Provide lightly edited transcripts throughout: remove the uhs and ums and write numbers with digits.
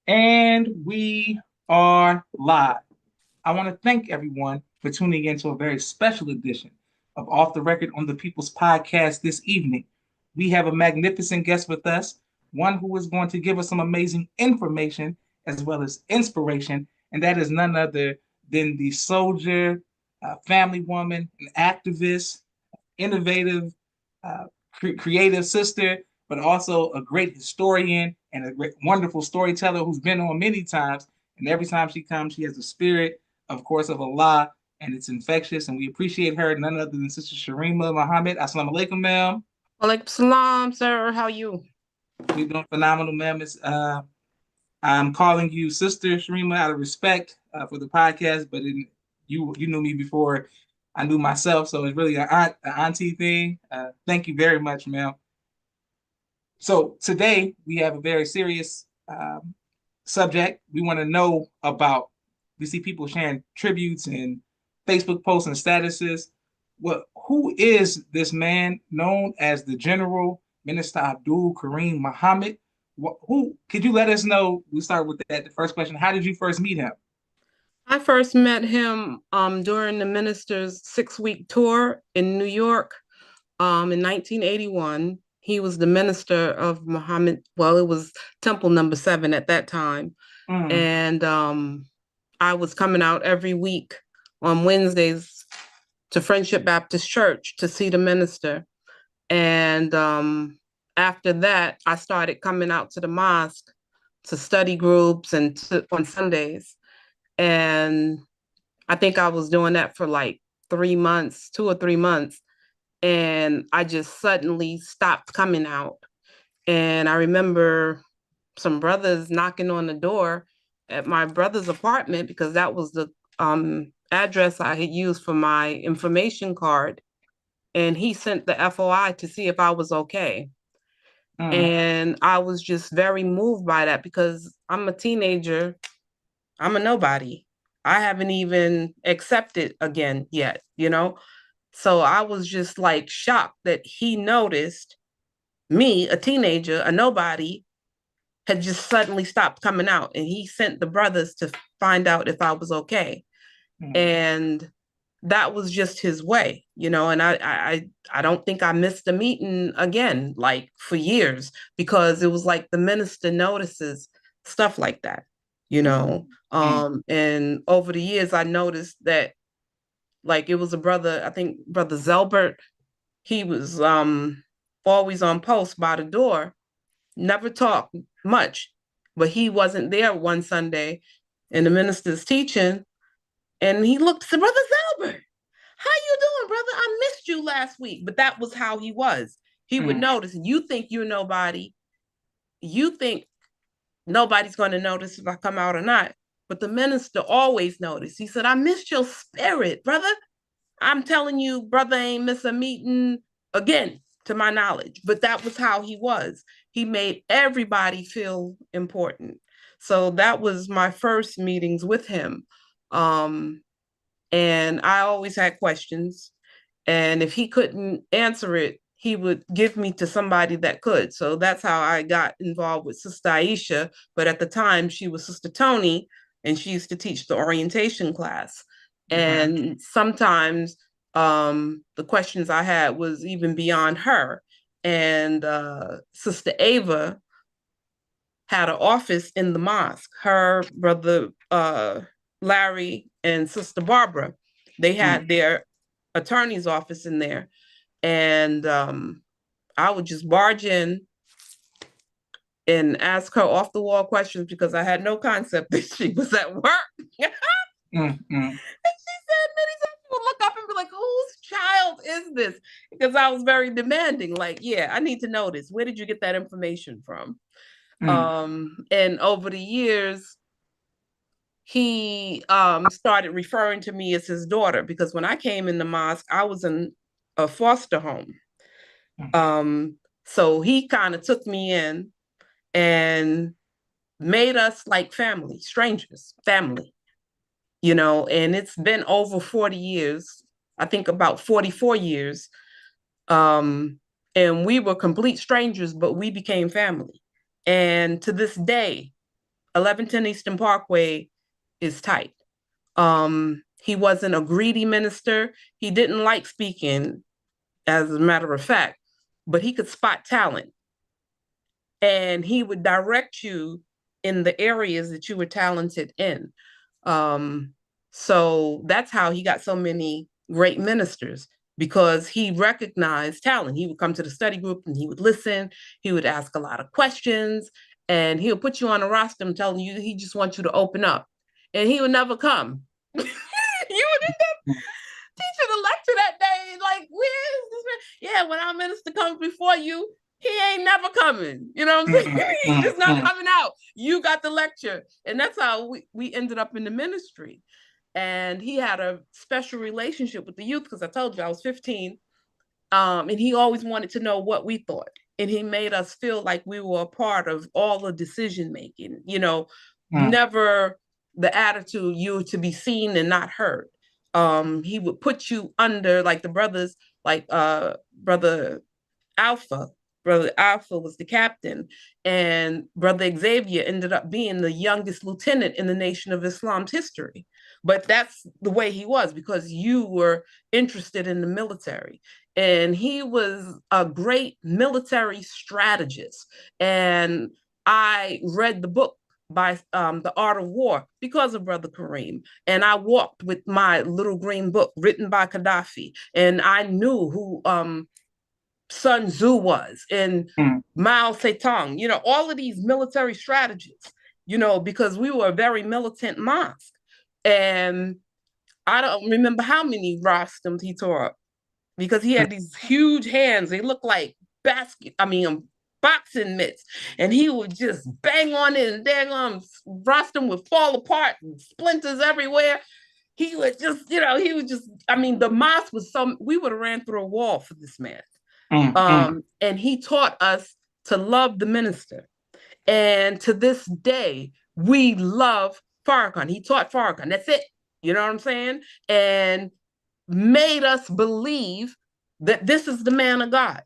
And we are live. I want to thank everyone for tuning in to a very special edition of Off the Record on the People's Podcast this evening. We have a magnificent guest with us, one who is going to give us some amazing information as well as inspiration, and that is none other than the soldier, family woman, an activist, innovative, creative sister, but also a great historian and a great, wonderful storyteller who's been on many times. And every time she comes, she has a spirit, of course, of Allah, and it's infectious. And we appreciate her, none other than Sister Sharimah Muhammad. Assalamu alaikum, ma'am. Walaikum salam, sir. How you? We're doing phenomenal, ma'am. I'm calling you Sister Sharimah out of respect for the podcast, but you knew me before I knew myself, so it's really an auntie thing. Thank you very much, ma'am. So today we have a very serious subject. We want to know about. We see people sharing tributes and Facebook posts and statuses. Who is this man known as the General Minister Abdul Karriem Muhammad? Who could you let us know? We start with that. The first question: how did you first meet him? I first met him during the minister's 6-week tour in New York in 1981. He was the minister of Muhammad. Well, it was Temple number 7 at that time. Mm. And I was coming out every week on Wednesdays to Friendship Baptist Church to see the minister. And after that, I started coming out to the mosque to study groups and on Sundays. And I think I was doing that for like 3 months, 2 or 3 months. And I just suddenly stopped coming out. And I remember some brothers knocking on the door at my brother's apartment because that was the address I had used for my information card. And he sent the FOI to see if I was okay. Mm. And I was just very moved by that because I'm a teenager. I'm a nobody. I haven't even accepted again yet, you know? So I was just like shocked that he noticed me, a teenager, a nobody, had just suddenly stopped coming out. And he sent the brothers to find out if I was okay. Mm. And that was just his way, you know. And I don't think I missed a meeting again, like for years, because it was like the minister notices stuff like that, you know. Mm. And over the years, I noticed that like it was a brother, I think Brother Zelbert, he was always on post by the door, never talked much, but he wasn't there one Sunday and the minister's teaching, and he looked and said, Brother Zelbert, how you doing, brother? I missed you last week. But that was how he was. He would Mm. notice. You think you're nobody. You think nobody's going to notice if I come out or not. But the minister always noticed. He said, I missed your spirit, brother. I'm telling you, brother ain't miss a meeting again, to my knowledge. But that was how he was. He made everybody feel important. So that was my first meetings with him. Um, and I always had questions. And if he couldn't answer it, he would give me to somebody that could. So that's how I got involved with Sister Aisha. But at the time, she was Sister Tony, and she used to teach the orientation class. Mm-hmm. And sometimes the questions I had was even beyond her. And Sister Ava had an office in the mosque. Her brother Larry and Sister Barbara, they Mm. had their attorney's office in there. And I would just barge in and ask her off the wall questions because I had no concept that she was at work. And Mm. Mm. she said many times she would look up and be like, whose child is this? Because I was very demanding. Like, yeah, I need to know this. Where did you get that information from? Mm. And over the years, he started referring to me as his daughter because when I came in the mosque, I was in a foster home. Mm. Um, so he kind of took me in and made us like family, strangers, family, you know, and it's been over 40 years, I think about 44 years. Um, and we were complete strangers, but we became family. And to this day, 1110 Eastern Parkway is tight. He wasn't a greedy minister. He didn't like speaking, as a matter of fact, but he could spot talent. And he would direct you in the areas that you were talented in. So that's how he got so many great ministers, because he recognized talent. He would come to the study group and he would listen. He would ask a lot of questions, and he would put you on a roster telling you he just wants you to open up. And he would never come. You would end up teaching a lecture that day, like, where is this man? Yeah, when our minister comes before you, he ain't never coming. You know what I'm saying? He's just not coming out. You got the lecture. And that's how we ended up in the ministry. And he had a special relationship with the youth, because I told you I was 15. And he always wanted to know what we thought. And he made us feel like we were a part of all the decision making, never the attitude you were to be seen and not heard. He would put you under, like the brothers, like Brother Alpha. Brother Alpha was the captain, and Brother Xavier ended up being the youngest lieutenant in the Nation of Islam's history. But that's the way he was, because you were interested in the military. And he was a great military strategist. And I read the book by The Art of War because of Brother Karriem. And I walked with my little green book written by Gaddafi. And I knew who Sun Tzu was, and Mao Zedong, all of these military strategists, because we were a very militant mosque. And I don't remember how many Rostems he tore up, because he had these huge hands. They looked like boxing mitts, and he would just bang on it, and dang on, Rostem would fall apart and splinters everywhere. He would just, the mosque was we would have ran through a wall for this man. And he taught us to love the minister. And to this day, we love Farrakhan. He taught Farrakhan. That's it. You know what I'm saying? And made us believe that this is the man of God.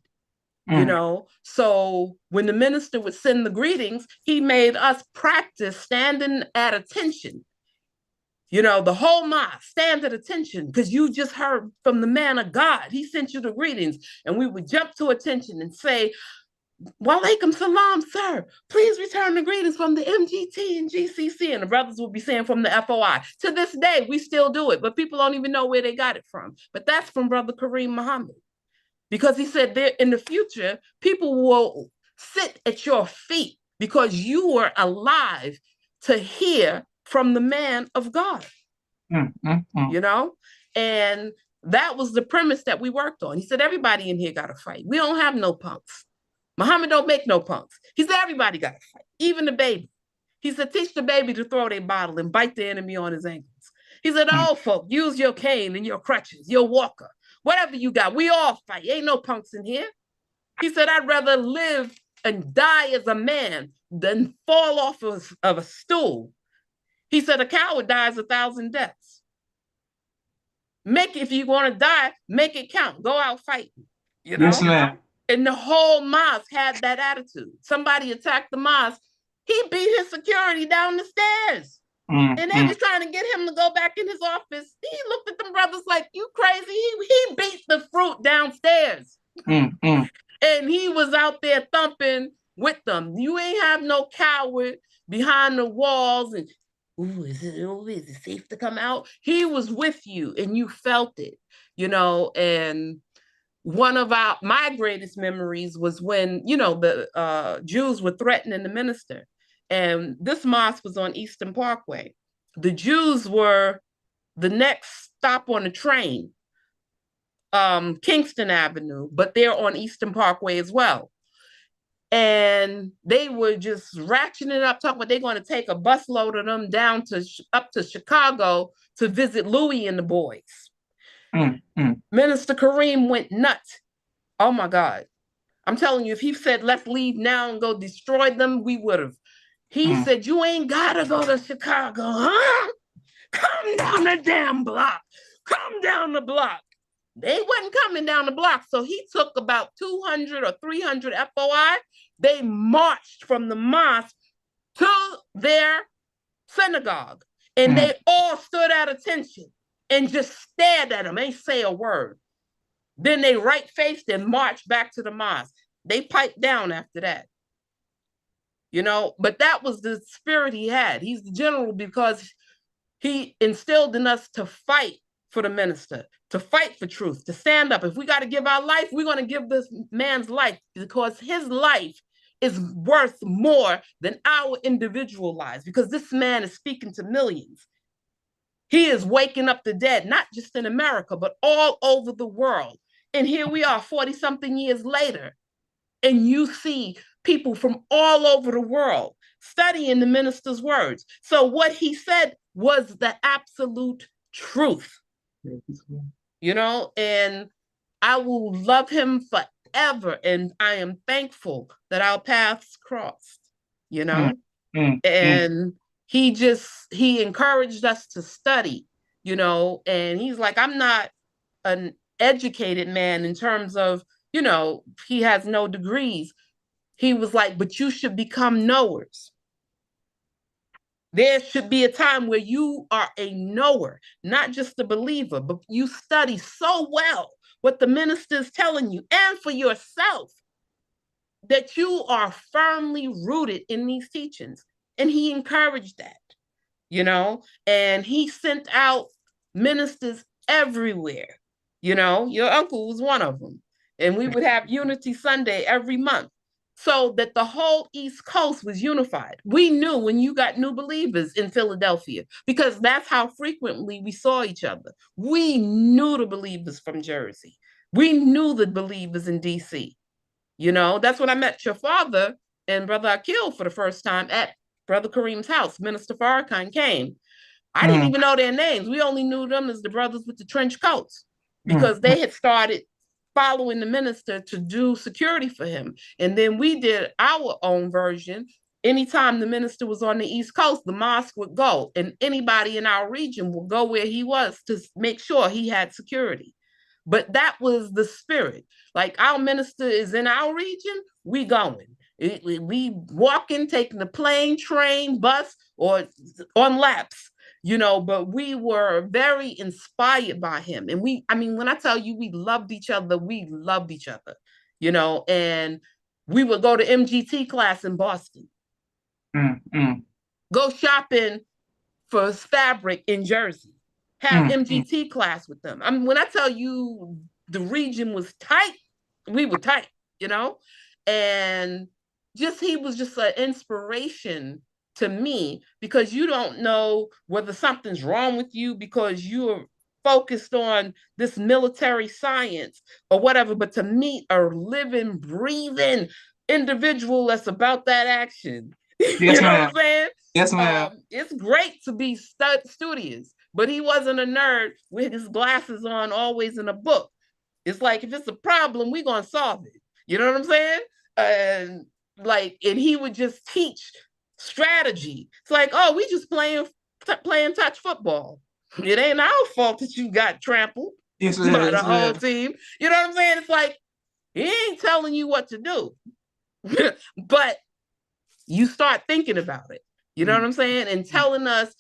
So when the minister would send the greetings, he made us practice standing at attention. The whole mosque stand at attention, because you just heard from the man of God. He sent you the greetings, and we would jump to attention and say, "Walaikum salam, sir. Please return the greetings from the MGT and GCC." And the brothers would be saying from the FOI. To this day, we still do it, but people don't even know where they got it from. But that's from Brother Karriem Muhammad, because he said there in the future, people will sit at your feet because you were alive to hear from the man of God. And that was the premise that we worked on. He said, everybody in here got to fight. We don't have no punks. Muhammad don't make no punks. He said, everybody got to fight, even the baby. He said, teach the baby to throw their bottle and bite the enemy on his ankles. He said, old folk, use your cane and your crutches, your walker, whatever you got. We all fight. Ain't no punks in here. He said, I'd rather live and die as a man than fall off of a stool. He said, a coward dies 1,000 deaths. If you want to die, make it count. Go out fighting. Yes, ma'am. And the whole mosque had that attitude. Somebody attacked the mosque. He beat his security down the stairs. And they was trying to get him to go back in his office. He looked at them brothers like, you crazy? He beat the fruit downstairs. And he was out there thumping with them. You ain't have no coward behind the walls and, is it safe to come out? He was with you and you felt it, and one of my greatest memories was when, the Jews were threatening the minister. And this mosque was on Eastern Parkway. The Jews were the next stop on the train, Kingston Avenue, but they're on Eastern Parkway as well. And they were just ratcheting it up, talking about they're going to take a busload of them down up to Chicago to visit Louis and the boys. Minister Karriem went nuts. Oh my God. I'm telling you, if he said, let's leave now and go destroy them, we would have. He said, you ain't got to go to Chicago, huh? Come down the damn block. Come down the block. They wasn't coming down the block. So he took about 200 or 300 FOI. They marched from the mosque to their synagogue. And they all stood at attention and just stared at him, ain't say a word. Then they right-faced and marched back to the mosque. They piped down after that. But that was the spirit he had. He's the general because he instilled in us to fight for the minister, to fight for truth, to stand up. If we got to give our life, we're going to give this man's life because his life is worth more than our individual lives because this man is speaking to millions. He is waking up the dead, not just in America, but all over the world. And here we are 40-something years later, and you see people from all over the world studying the minister's words. So what he said was the absolute truth, and I will love him forever. And I am thankful that our paths crossed, and he encouraged us to study, and he's like, I'm not an educated man in terms of, he has no degrees. He was like, but you should become knowers. There should be a time where you are a knower, not just a believer, but you study so well what the minister is telling you and for yourself that you are firmly rooted in these teachings. And he encouraged that, and he sent out ministers everywhere. Your uncle was one of them. And we would have Unity Sunday every month so that the whole East Coast was unified. We knew when you got new believers in Philadelphia because that's how frequently we saw each other. We knew the believers from Jersey. We knew the believers in DC. That's when I met your father and Brother Akil for the first time at Brother Karriem's house. Minister Farrakhan came. I didn't even know their names. We only knew them as the brothers with the trench coats because they had started following the minister to do security for him. And then we did our own version. Anytime the minister was on the East Coast, the mosque would go, and anybody in our region would go where he was to make sure he had security. But that was the spirit. Like, our minister is in our region, we going. We walking, taking the plane, train, bus, or on laps. But we were very inspired by him. And when I tell you we loved each other, and we would go to MGT class in Boston, go shopping for fabric in Jersey, have MGT class with them. When I tell you the region was tight, we were tight, and he was just an inspiration to me because you don't know whether something's wrong with you because you're focused on this military science or whatever, but to meet a living, breathing individual that's about that action. Yes, what I'm saying? Yes, ma'am. It's great to be studious, but he wasn't a nerd with his glasses on, always in a book. It's like, if it's a problem, we're going to solve it. You know what I'm saying? And he would just teach strategy. It's like, oh, we just playing touch football. It ain't our fault that you got trampled by the whole team. You know what I'm saying? It's like, he ain't telling you what to do. But you start thinking about it. You know what I'm saying? And telling us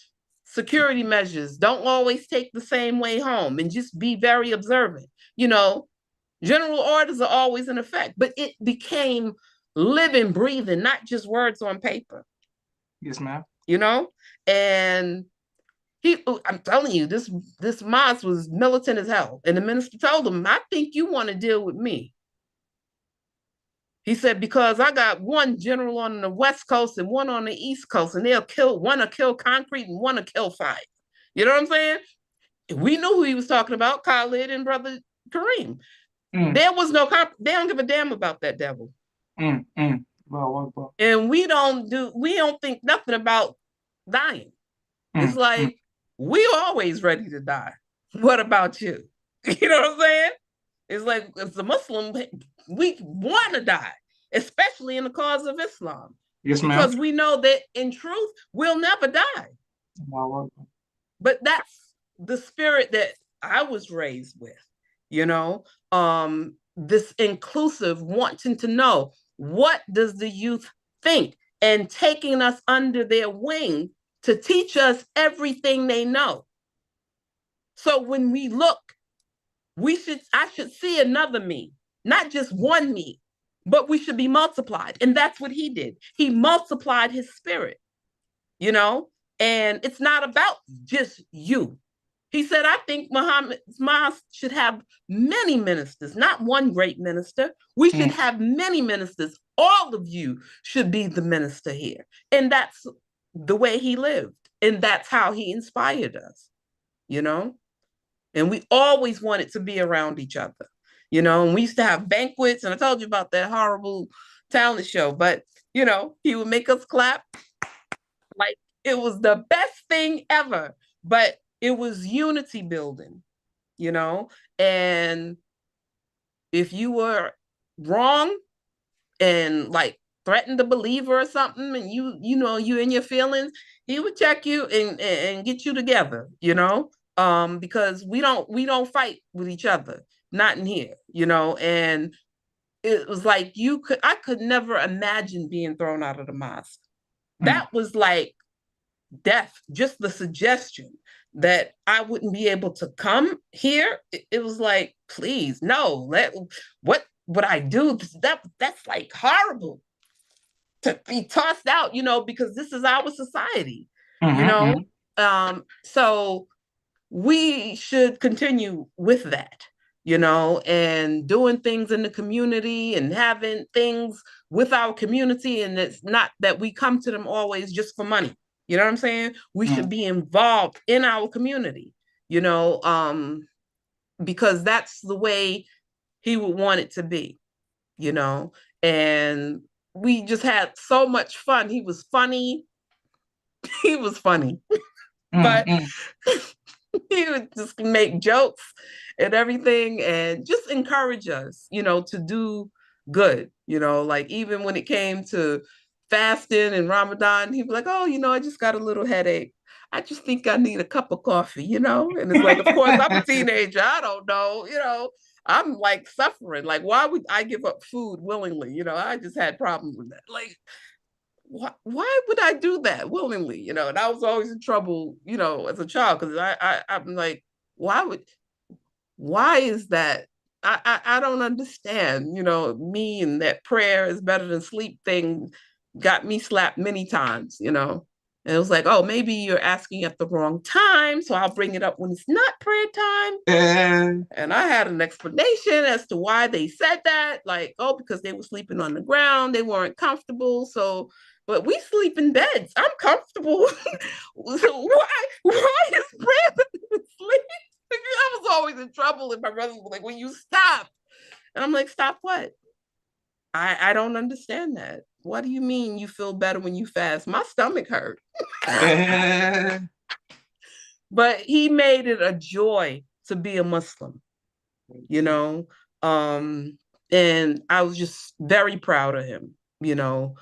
security measures don't always take the same way home, and just be very observant. General orders are always in effect, but it became living, breathing, not just words on paper. Yes, ma'am. And I'm telling you, this mosque was militant as hell. And the minister told him, I think you want to deal with me. He said, because I got one general on the West Coast and one on the East Coast, and one will kill concrete and one will kill fire. You know what I'm saying? We knew who he was talking about, Khalid and Brother Karriem. There was they don't give a damn about that devil. Well. And we don't think nothing about dying. It's like, we always ready to die. What about you? You know what I'm saying? It's like, as a Muslim, we want to die, especially in the cause of Islam. Yes, ma'am. Because we know that in truth, we'll never die. Well. But that's the spirit that I was raised with, this inclusive wanting to know, what does the youth think? and taking us under their wing to teach us everything they know. So when we look, I should see another me, not just one me, but we should be multiplied. And that's what he did. He multiplied his spirit, you know, and it's not about just you. He said, I think Muhammad's mosque should have many ministers, not one great minister. We should have many ministers. All of you should be the minister here. And that's the way he lived. And that's how he inspired us, you know? And we always wanted to be around each other, you know? And we used to have banquets. And I told you about that horrible talent show, but, you know, he would make us clap like it was the best thing ever. But it was unity building, you know? And if you were wrong and like threatened the believer or something, and you know, you in your feelings, he would check you and get you together, you know? Because we don't fight with each other, not in here, you know? And it was like I could never imagine being thrown out of the mosque. That was like death, just the suggestion that I wouldn't be able to come here. It was like, please, no, what would I do? That's like horrible to be tossed out, you know, because this is our society, you know? So we should continue with that, you know, and doing things in the community and having things with our community. And it's not that we come to them always just for money. You know what I'm saying? We should be involved in our community, you know, because that's the way he would want it to be, you know. And we just had so much fun. He was funny. He was funny. But he would just make jokes and everything and just encourage us, you know, to do good, you know, like even when it came to fasting and Ramadan, he'd be like, oh, you know, I just got a little headache. I just think I need a cup of coffee, you know? And it's like, of course, I'm a teenager. I don't know, you know, I'm like suffering. Like, why would I give up food willingly? You know, I just had problems with that. Like, why would I do that willingly? You know, and I was always in trouble, you know, as a child, because I'm like, why is that? I don't understand, you know, me and that prayer is better than sleep thing got me slapped many times, you know. And it was like, oh, maybe you're asking at the wrong time, so I'll bring it up when it's not prayer time. And I had an explanation as to why they said that, like, oh, because they were sleeping on the ground, they weren't comfortable, so but we sleep in beds. I'm comfortable. So why is prayer sleep? I was always in trouble, and my brother was like, "When you stop," and I'm like, "Stop what? I don't understand that. What do you mean you feel better when you fast? My stomach hurt." But he made it a joy to be a Muslim, you know, and I was just very proud of him, you know,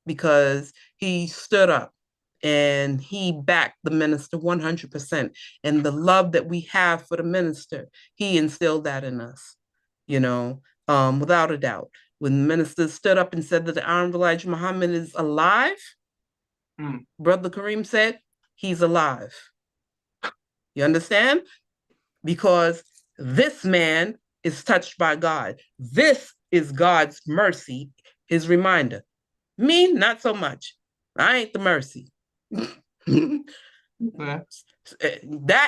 because he stood up and he backed the minister 100%. And the love that we have for the minister, he instilled that in us, you know, without a doubt. When the minister stood up and said that the Honorable Elijah Muhammad is alive, Brother Karriem said, he's alive. You understand? Because this man is touched by God. This is God's mercy, his reminder. Me, not so much. I ain't the mercy. That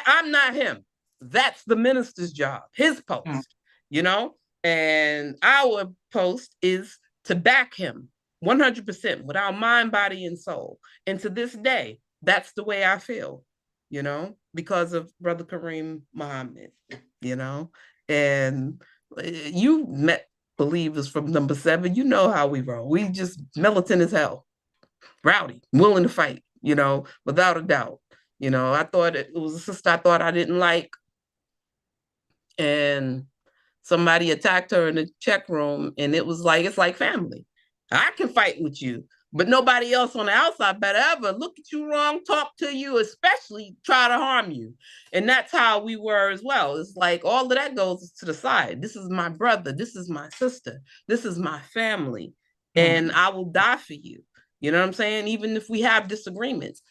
I'm not him. That's the minister's job, his post, you know? And our post is to back him 100% with our mind, body, and soul. And to this day, that's the way I feel, you know, because of Brother Karriem Muhammad, you know? And you met believers from number 7, you know how we roll. We just militant as hell, rowdy, willing to fight, you know, without a doubt. You know, I thought it was a sister I thought I didn't like, and somebody attacked her in the check room, and it's like family. I can fight with you, but nobody else on the outside better ever look at you wrong, talk to you, especially try to harm you. And that's how we were as well. It's like all of that goes to the side. This is my brother. This is my sister. This is my family. And I will die for you. You know what I'm saying? Even if we have disagreements,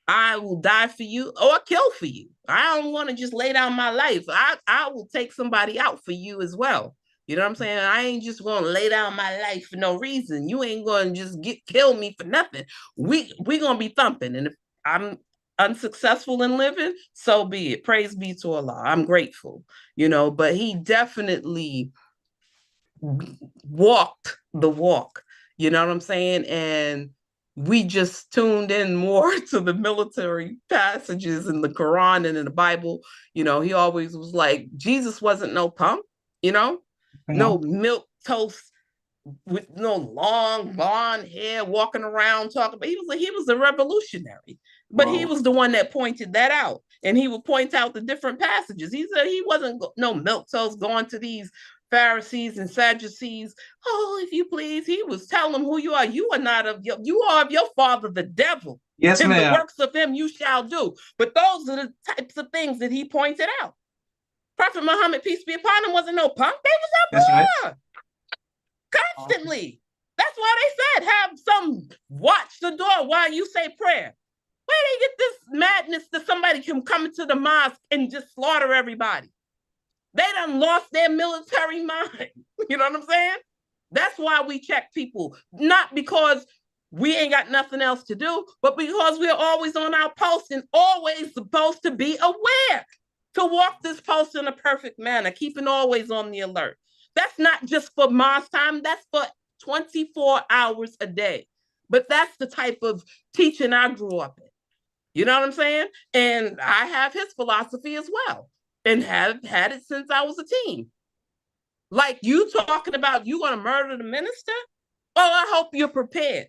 I will die for you or kill for you. I don't want to just lay down my life. I will take somebody out for you as well. You know what I'm saying? I ain't just gonna lay down my life for no reason. You ain't gonna just kill me for nothing. We gonna be thumping. And if I'm unsuccessful in living, so be it. Praise be to Allah. I'm grateful, but he definitely walked the walk. You know what I'm saying? And we just tuned in more to the military passages in the Quran and in the Bible. He always was like, Jesus wasn't no punk, no milk toast with no long blonde hair walking around talking, but he was a revolutionary. But he was the one that pointed that out, and he would point out the different passages. He said he wasn't no milk toast going to these Pharisees and Sadducees. Oh, if you please, he was telling them who you are. You are not you are of your father, the devil. Yes, and ma'am. the works of him you shall do. But those are the types of things that he pointed out. Prophet Muhammad, peace be upon him, wasn't no punk. They was up war constantly. That's why they said have some watch the door while you say prayer. Where they get this madness that somebody can come into the mosque and just slaughter everybody? They done lost their military mind. You know what I'm saying? That's why we check people, not because we ain't got nothing else to do, but because we're always on our post and always supposed to be aware to walk this post in a perfect manner, keeping always on the alert. That's not just for mosque time, that's for 24 hours a day. But that's the type of teaching I grew up in. You know what I'm saying? And I have his philosophy as well, and have had it since I was a teen. Like you talking about you going to murder the minister? Oh, I hope you're prepared,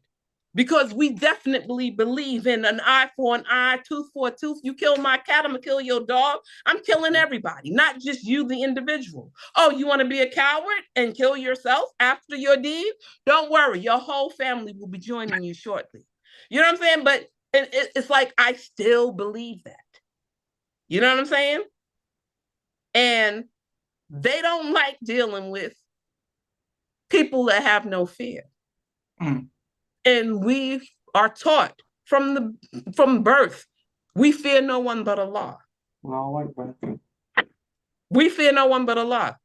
because we definitely believe in an eye for an eye, tooth for a tooth. You kill my cat, I'm gonna kill your dog. I'm killing everybody, not just you, the individual. Oh, you want to be a coward and kill yourself after your deed? Don't worry, your whole family will be joining you shortly. You know what I'm saying? But it's like I still believe that. You know what I'm saying? And they don't like dealing with people that have no fear. Mm. And we are taught from birth, we fear no one but Allah. We fear no one but Allah.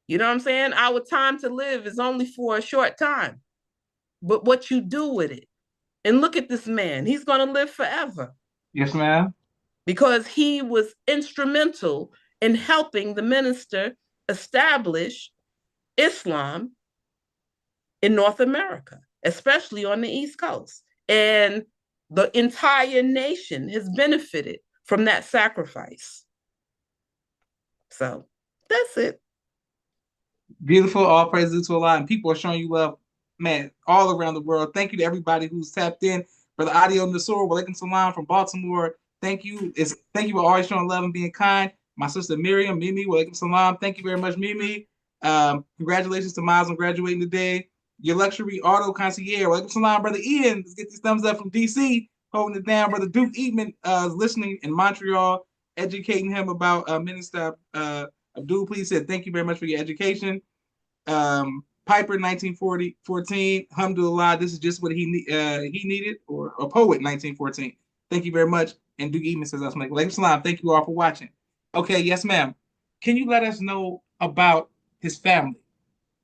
You know what I'm saying? Our time to live is only for a short time. But what you do with it. And look at this man. He's going to live forever. Yes, ma'am. Because he was instrumental in helping the minister establish Islam in North America, especially on the East Coast. And the entire nation has benefited from that sacrifice. So that's it. Beautiful. All praises to Allah. And people are showing you love, man, all around the world. Thank you to everybody who's tapped in. Brother Audio Nasur, Walaikum Salam from Baltimore. Thank you. Thank you for always showing love and being kind. My sister Miriam, Mimi, Walaikum Salam. Thank you very much, Mimi. Congratulations to Miles on graduating today. Your luxury auto concierge. Walaikum Salam, Brother Ian. Let's get these thumbs up from DC. Holding it down. Brother Duke Eatman is listening in Montreal, educating him about Minister Abdul. Please said, thank you very much for your education. Piper 1914, alhamdulillah, this is just what he needed, or a poet 1914. Thank you very much. And Duke Eatman says, Walaikum Salam. Thank you all for watching. Okay, yes, ma'am. Can you let us know about his family?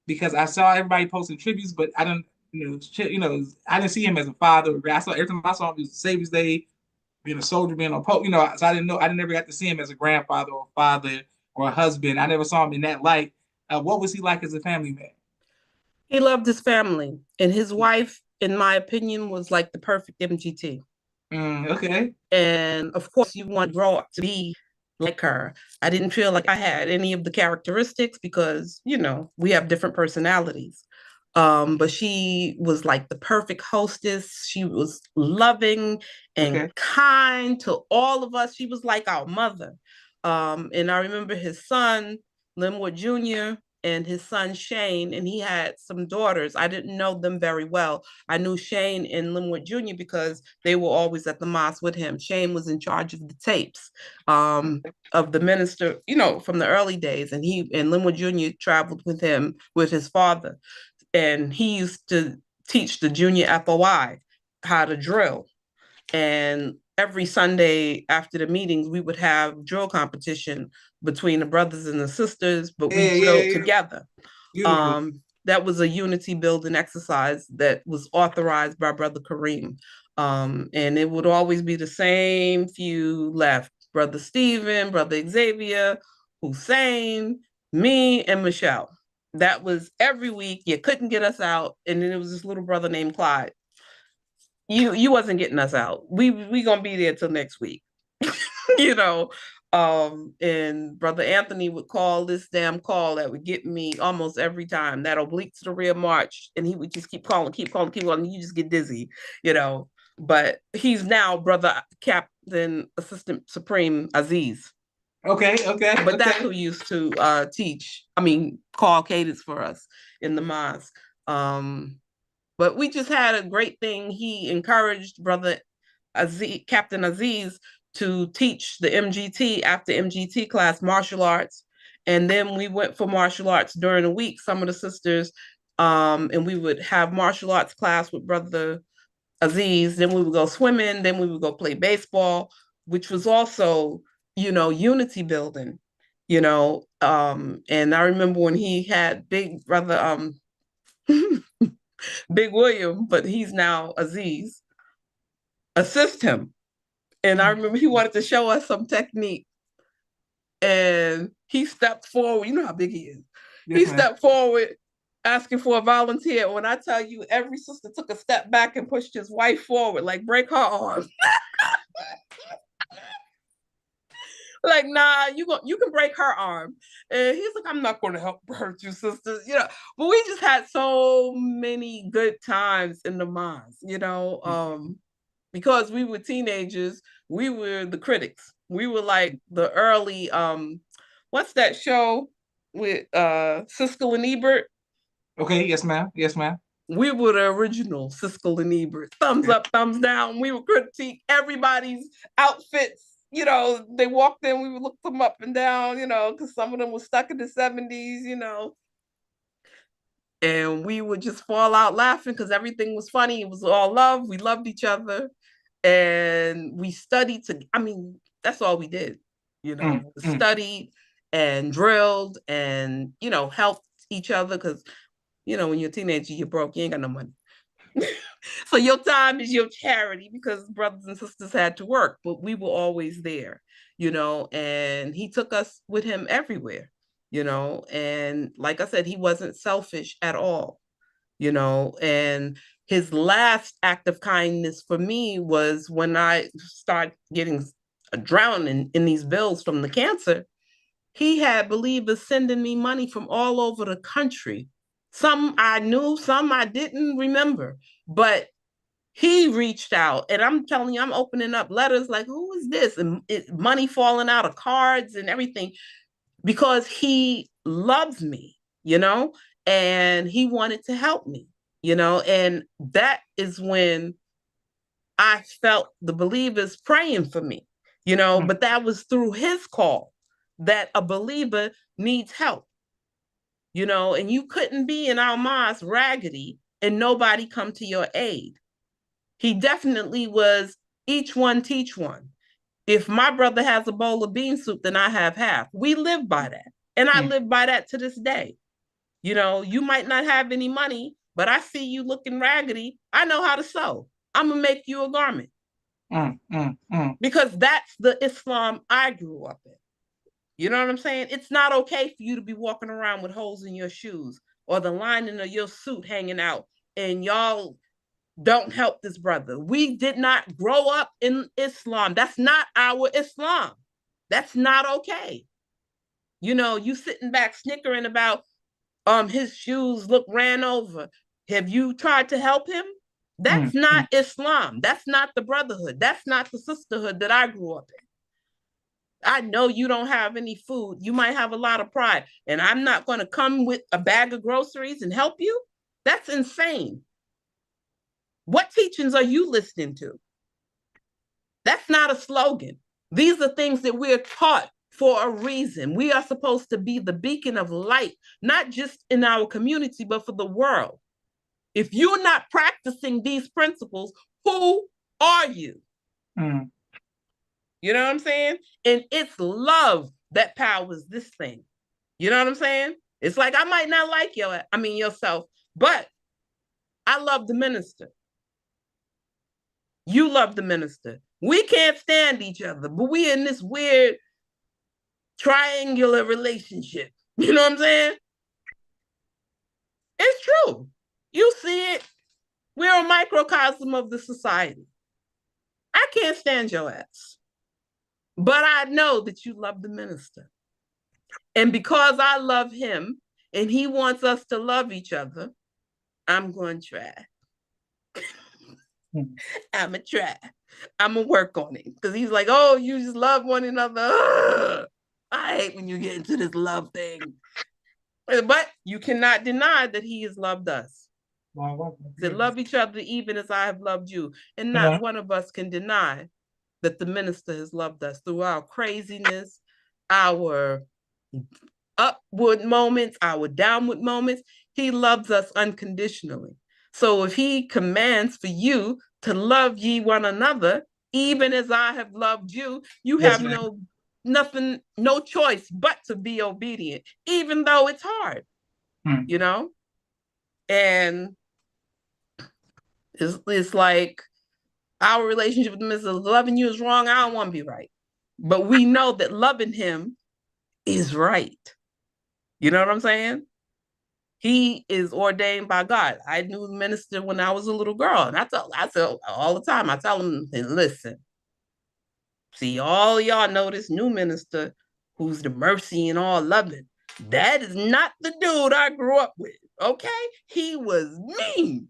Because I saw everybody posting tributes, but I didn't, I didn't see him as a father. I saw every time I saw him, it was Savior's Day, being a soldier, being a pope. So I didn't know. I never got to see him as a grandfather or a father or a husband. I never saw him in that light. What was he like as a family man? He loved his family, and his wife, in my opinion, was like the perfect MGT. Okay. And of course, you want to grow up to be like her. I didn't feel like I had any of the characteristics because, we have different personalities. But she was like the perfect hostess. She was loving and kind to all of us. She was like our mother. And I remember his son, Linwood Jr., and his son Shane, and he had some daughters. I didn't know them very well. I knew Shane and Linwood Jr. because they were always at the mosque with him. Shane was in charge of the tapes of the minister, from the early days, and Linwood Jr. traveled with him with his father. And he used to teach the junior FOI how to drill. And every Sunday after the meetings, we would have drill competition between the brothers and the sisters, but we drilled together. Beautiful. That was a unity building exercise that was authorized by Brother Karriem. And it would always be the same few left: Brother Stephen, Brother Xavier, Hussein, me, and Michelle. That was every week. You couldn't get us out. And then there was this little brother named Clyde. You wasn't getting us out. We gonna be there till next week. you know. And Brother Anthony would call this damn call that would get me almost every time, that oblique to the rear march. And he would just keep calling, keep calling, keep calling. You just get dizzy, you know. But he's now Brother Captain Assistant Supreme Aziz. Okay. But that's who used to call cadence for us in the mosque. But we just had a great thing. He encouraged Brother Aziz, Captain Aziz, to teach the MGT after MGT class, martial arts. And then we went for martial arts during the week, some of the sisters, and we would have martial arts class with Brother Aziz. Then we would go swimming. Then we would go play baseball, which was also, unity building, and I remember when he had Big Brother, Big William, but he's now Aziz, assist him. And I remember he wanted to show us some technique. And he stepped forward. You know how big he is. Yes, he stepped forward asking for a volunteer. When I tell you, every sister took a step back and pushed his wife forward, like break her arm. Like, nah, you can break her arm. And he's like, I'm not going to help hurt you, sisters. But we just had so many good times in the mosque, because we were teenagers. We were the critics. We were like the early, what's that show with Siskel and Ebert? Okay, yes, ma'am. We were the original Siskel and Ebert. Thumbs up, thumbs down. We would critique everybody's outfits. They walked in, we would look them up and down, because some of them were stuck in the 70s, And we would just fall out laughing because everything was funny. It was all love. We loved each other. And we studied that's all we did, studied and drilled and, helped each other because, when you're a teenager, you're broke, you ain't got no money. So your time is your charity because brothers and sisters had to work, but we were always there, and he took us with him everywhere, and like I said, he wasn't selfish at all, and his last act of kindness for me was when I started getting drowning in these bills from the cancer. He had believers sending me money from all over the country. Some I knew, some I didn't remember, but he reached out, and I'm telling you, I'm opening up letters like, who is this? And money falling out of cards and everything, because he loves me, and he wanted to help me, and that is when I felt the believers praying for me, but that was through his call that a believer needs help, and you couldn't be in our mosque raggedy and nobody come to your aid. He definitely was each one teach one. If my brother has a bowl of bean soup, then I have half. We live by that. And I live by that to this day. You might not have any money, but I see you looking raggedy. I know how to sew. I'm going to make you a garment. Because that's the Islam I grew up in. You know what I'm saying? It's not okay for you to be walking around with holes in your shoes or the lining of your suit hanging out and y'all don't help this brother. We did not grow up in Islam. That's not our Islam. That's not okay. You sitting back snickering about his shoes look ran over. Have you tried to help him? That's not Islam. That's not the brotherhood. That's not the sisterhood that I grew up in. I know you don't have any food. You might have a lot of pride, and I'm not going to come with a bag of groceries and help you. That's insane. What teachings are you listening to? That's not a slogan. These are things that we're taught for a reason. We are supposed to be the beacon of light, not just in our community, but for the world. If you're not practicing these principles, who are you? Mm. You know what I'm saying? And it's love that powers this thing. You know what I'm saying? It's like, I might not like yourself, but I love the minister. You love the minister. We can't stand each other, but we in this weird triangular relationship. You know what I'm saying? It's true. You see it. We're a microcosm of the society. I can't stand your ass, but I know that you love the minister. And because I love him and he wants us to love each other, I'm going to try. I'm going to try. I'm going to work on it. Because he's like, oh, you just love one another. Ugh. I hate when you get into this love thing. But you cannot deny that he has loved us. To love each other even as I have loved you. And not one of us can deny that the minister has loved us through our craziness, our upward moments, our downward moments. He loves us unconditionally. So if he commands for you to love ye one another, even as I have loved you, you have no choice but to be obedient, even though it's hard, you know? And it's like our relationship with him is loving you is wrong. I don't want to be right. But we know that loving him is right. You know what I'm saying? He is ordained by God. I knew the minister when I was a little girl. And I tell all the time, I tell him, listen, see, all y'all know this new minister who's the mercy and all loving. That is not the dude I grew up with. Okay? He was mean.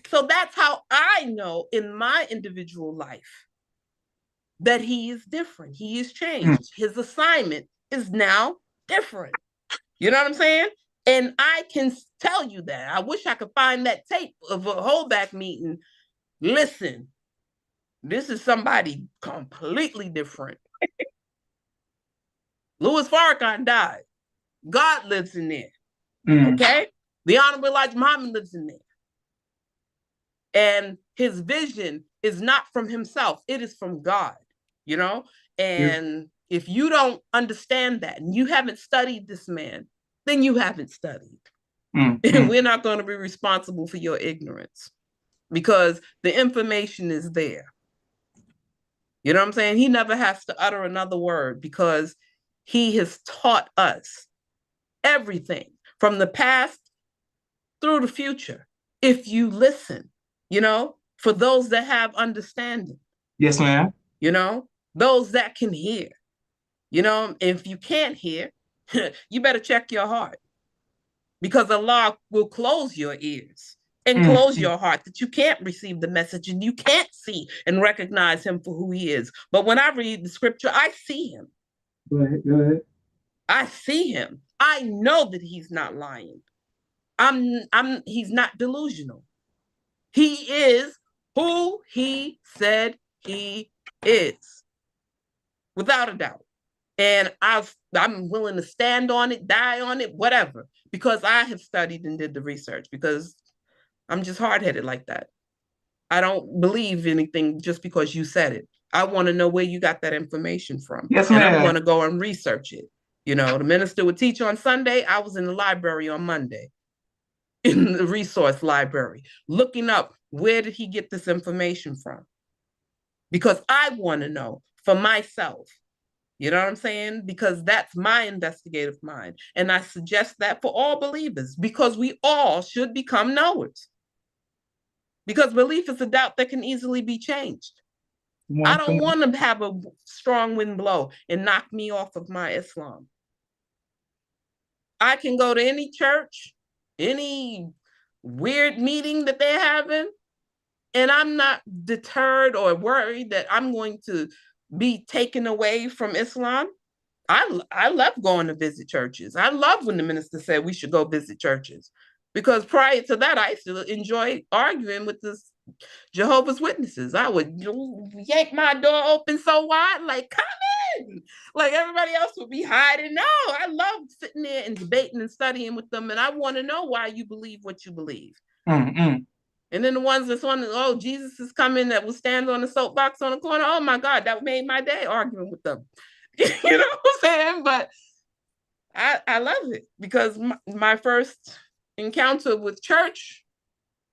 So that's how I know in my individual life that he is different. He is changed. His assignment is now different. You know what I'm saying? And I can tell you that. I wish I could find that tape of a holdback meeting. Listen, this is somebody completely different. Louis Farrakhan died. God lives in there. Okay? The Honorable Elijah Muhammad lives in there. And his vision is not from himself. It is from God, you know? And if you don't understand that and you haven't studied this man, then you haven't studied. And we're not going to be responsible for your ignorance because the information is there. You know what I'm saying? He never has to utter another word because he has taught us everything from the past through the future. If you listen, you know, for those that have understanding. Yes, ma'am. You know, those that can hear. You know, if you can't hear, you better check your heart. Because Allah will close your ears and close your heart that you can't receive the message and you can't see and recognize him for who he is. But when I read the scripture, I see him. Go ahead. I see him. I know that he's not lying. He's not delusional. He is who he said he is, without a doubt. And I'm willing to stand on it, die on it, whatever, because I have studied and did the research, because I'm just hard-headed like that. I don't believe anything just because you said it. I want to know where you got that information from. Yes, and ma'am. I'm going to go and research it. You know, the minister would teach on Sunday. I was in the library on Monday, in the resource library, looking up where did he get this information from? Because I want to know for myself. You know what I'm saying? Because that's my investigative mind. And I suggest that for all believers, because we all should become knowers. Because belief is a doubt that can easily be changed. I don't want to have a strong wind blow and knock me off of my Islam. I can go to any church, any weird meeting that they're having, and I'm not deterred or worried that I'm going to be taken away from Islam. I love going to visit churches. I love when the minister said we should go visit churches, because prior to that, I used to enjoy arguing with this Jehovah's Witnesses. I would yank my door open so wide, like, come in. Like everybody else would be hiding. No, I love sitting there and debating and studying with them. And I want to know why you believe what you believe. Mm-mm. And then the ones that's on, oh, Jesus is coming, that will stand on the soapbox on the corner. Oh my God, that made my day arguing with them. You know what I'm saying? But I love it because my first encounter with church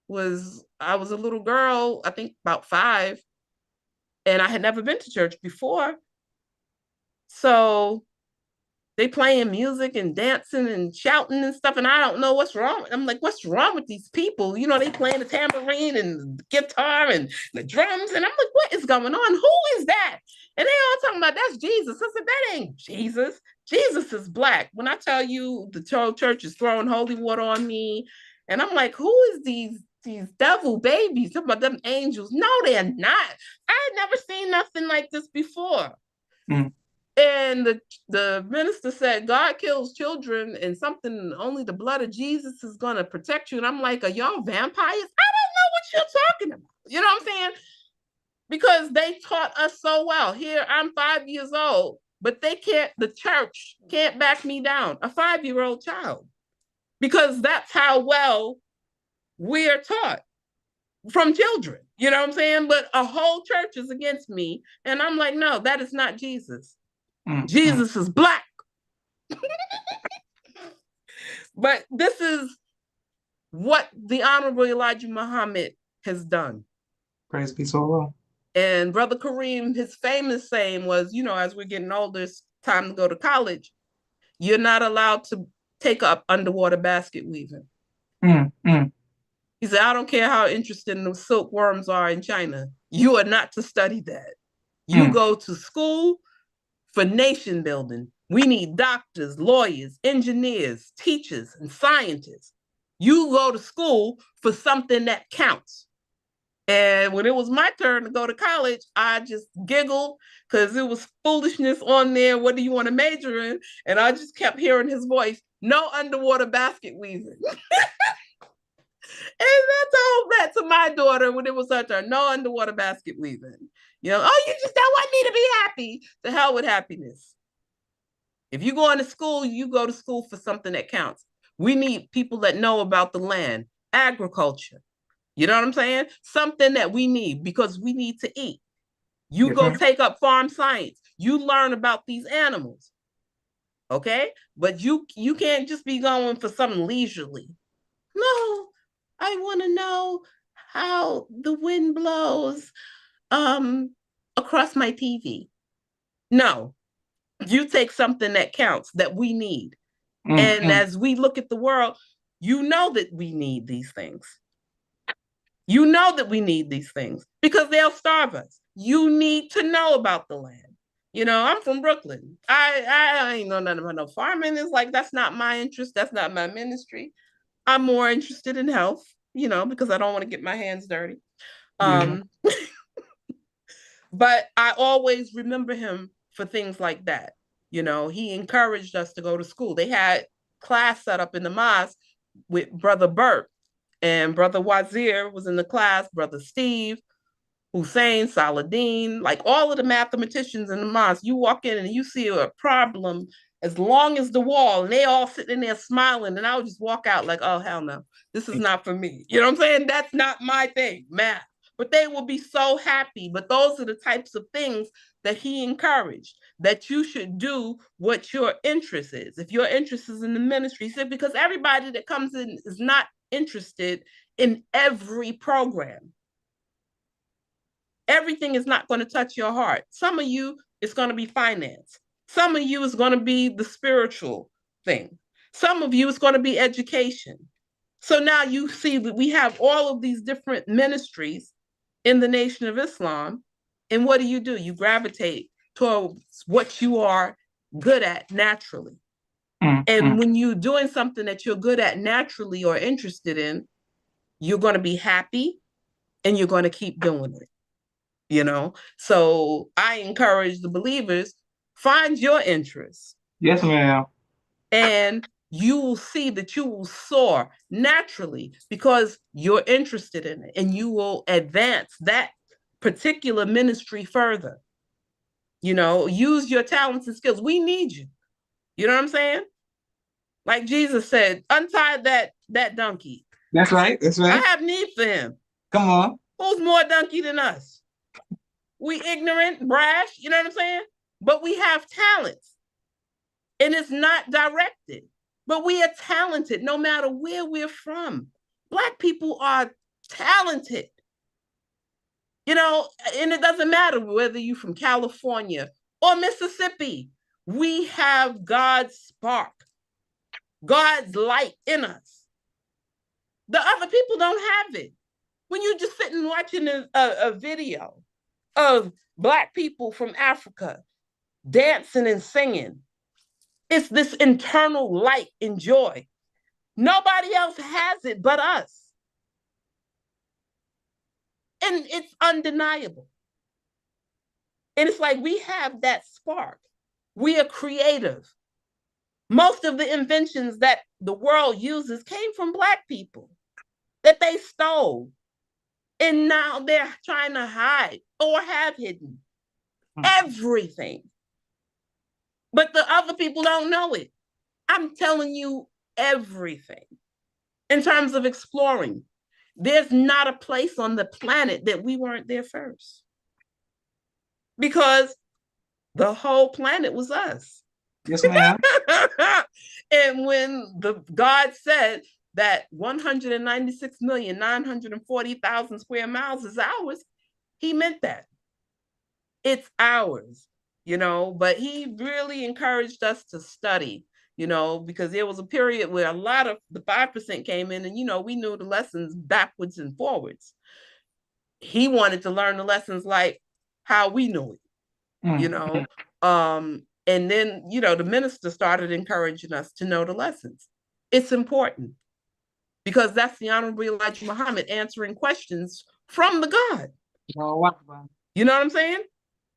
was, I was a little girl, I think about 5, and I had never been to church before. So they playing music and dancing and shouting and stuff, and I don't know what's wrong. I'm like, what's wrong with these people? You know, they playing the tambourine and the guitar and the drums, and I'm like, what is going on? Who is that? And they all talking about that's Jesus. I said, that ain't Jesus. Jesus is black. When I tell you the church is throwing holy water on me, and I'm like, who is these devil babies? Talking about them angels. No, they're not. I had never seen nothing like this before. Mm. And the minister said, God kills children and something, only the blood of Jesus is going to protect you. And I'm like, are y'all vampires? I don't know what you're talking about. You know what I'm saying? Because they taught us so well. Here, I'm 5 years old, but the church can't back me down, a 5-year-old child, because that's how well we're taught from children. You know what I'm saying? But a whole church is against me. And I'm like, no, that is not Jesus. Mm-mm. Jesus is black. But this is what the Honorable Elijah Muhammad has done. Praise be so well. And Brother Karriem, his famous saying was, you know, as we're getting older, it's time to go to college. You're not allowed to take up underwater basket weaving. Mm-mm. He said, I don't care how interesting the silkworms are in China. You are not to study that. You go to school for nation building. We need doctors, lawyers, engineers, teachers, and scientists. You go to school for something that counts. And when it was my turn to go to college, I just giggled because it was foolishness on there. What do you want to major in? And I just kept hearing his voice, no underwater basket weaving. And I told that to my daughter when it was her turn, no underwater basket weaving. You know, oh, you just don't want me to be happy. The hell with happiness. If you go into school, you go to school for something that counts. We need people that know about the land, agriculture. You know what I'm saying? Something that we need because we need to eat. You Yes, go ma'am. take up farm science. You learn about these animals. Okay? But you can't just be going for something leisurely. No, I want to know how the wind blows across my TV. No, you take something that counts that we need. And Mm-mm. as we look at the world, you know that we need these things. You know that we need these things because they'll starve us. You need to know about the land. You know, I'm from Brooklyn. I ain't know nothing about no farming. It's like that's not my interest. That's not my ministry. I'm more interested in health, you know, because I don't want to get my hands dirty. Yes, ma'am. Um, but I always remember him for things like that. You know, he encouraged us to go to school. They had class set up in the mosque with Brother Bert, and Brother Wazir was in the class, Brother Steve, Hussein, Saladin, like all of the mathematicians in the mosque. You walk in and you see a problem as long as the wall, and they all sitting there smiling, and I would just walk out like, oh, hell no, this is not for me. You know what I'm saying? That's not my thing, math. But they will be so happy. But those are the types of things that he encouraged, that you should do what your interest is. If your interest is in the ministry, he said, because everybody that comes in is not interested in every program. Everything is not going to touch your heart. Some of you, it's going to be finance. Some of you is going to be the spiritual thing. Some of you is going to be education. So now you see that we have all of these different ministries in the Nation of Islam. And what do? You gravitate towards what you are good at naturally. And Mm-mm. when you're doing something that you're good at naturally or interested in, you're going to be happy and you're going to keep doing it. You know, so I encourage the believers, find your interests, Yes, ma'am. and you will see that you will soar naturally because you're interested in it, and you will advance that particular ministry further. You know, use your talents and skills. We need you. You know what I'm saying? Like Jesus said, untie that donkey. That's right. That's I right. have need for him. Come on. Who's more donkey than us? We ignorant, brash, you know what I'm saying? But we have talents and it's not directed. But we are talented no matter where we're from. Black people are talented. You know, and it doesn't matter whether you're from California or Mississippi. We have God's spark, God's light in us. The other people don't have it. When you're just sitting watching a video of Black people from Africa dancing and singing, it's this internal light and joy. Nobody else has it but us. And it's undeniable. And it's like we have that spark. We are creative. Most of the inventions that the world uses came from Black people that they stole. And now they're trying to hide or have hidden everything. But the other people don't know it. I'm telling you everything in terms of exploring. There's not a place on the planet that we weren't there first. Because the whole planet was us. Yes, ma'am. And when God said that 196,940,000 square miles is ours, he meant that. It's ours, you know, but he really encouraged us to study, you know, because there was a period where a lot of the 5% came in and, you know, we knew the lessons backwards and forwards. He wanted to learn the lessons like how we knew it, you know. And then, you know, the minister started encouraging us to know the lessons. It's important because that's the Honorable Elijah Muhammad answering questions from the God. You know what I'm saying?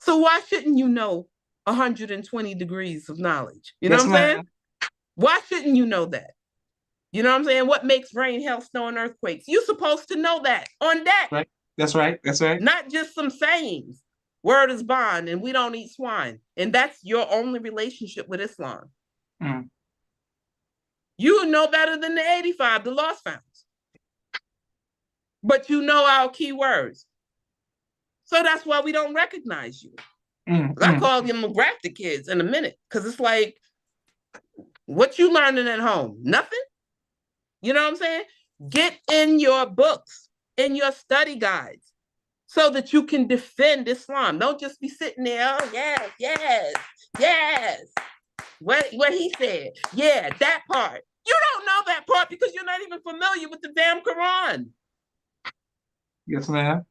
So why shouldn't you know 120 degrees of knowledge? You know what I'm saying? Why shouldn't you know that? You know what I'm saying? What makes rain, hail, snow, and earthquakes? You're supposed to know that on deck. Right. That's right. That's right. Not just some sayings. Word is bond, and we don't eat swine. And that's your only relationship with Islam. You know better than the 85, the lost founds. But you know our key words. So that's why we don't recognize you. I call them graphic kids in a minute, because it's like, what you learning at home? Nothing? You know what I'm saying? Get in your books, in your study guides, so that you can defend Islam. Don't just be sitting there, oh, yes, yes, yes. What he said. Yeah, that part. You don't know that part because you're not even familiar with the damn Quran. Yes, ma'am.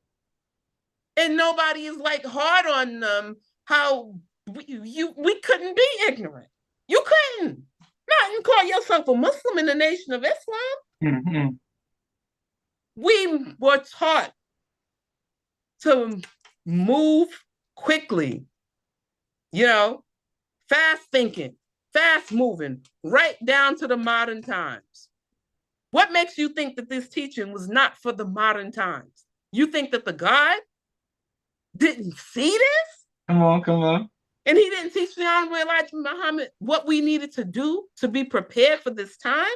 And nobody is like hard on them how we couldn't be ignorant. You couldn't. Not even call yourself a Muslim in the Nation of Islam. We were taught to move quickly, you know, fast thinking, fast moving, right down to the modern times. What makes you think that this teaching was not for the modern times? You think that the God didn't see this? Come on. And he didn't teach the Honorable Elijah Muhammad what we needed to do to be prepared for this time?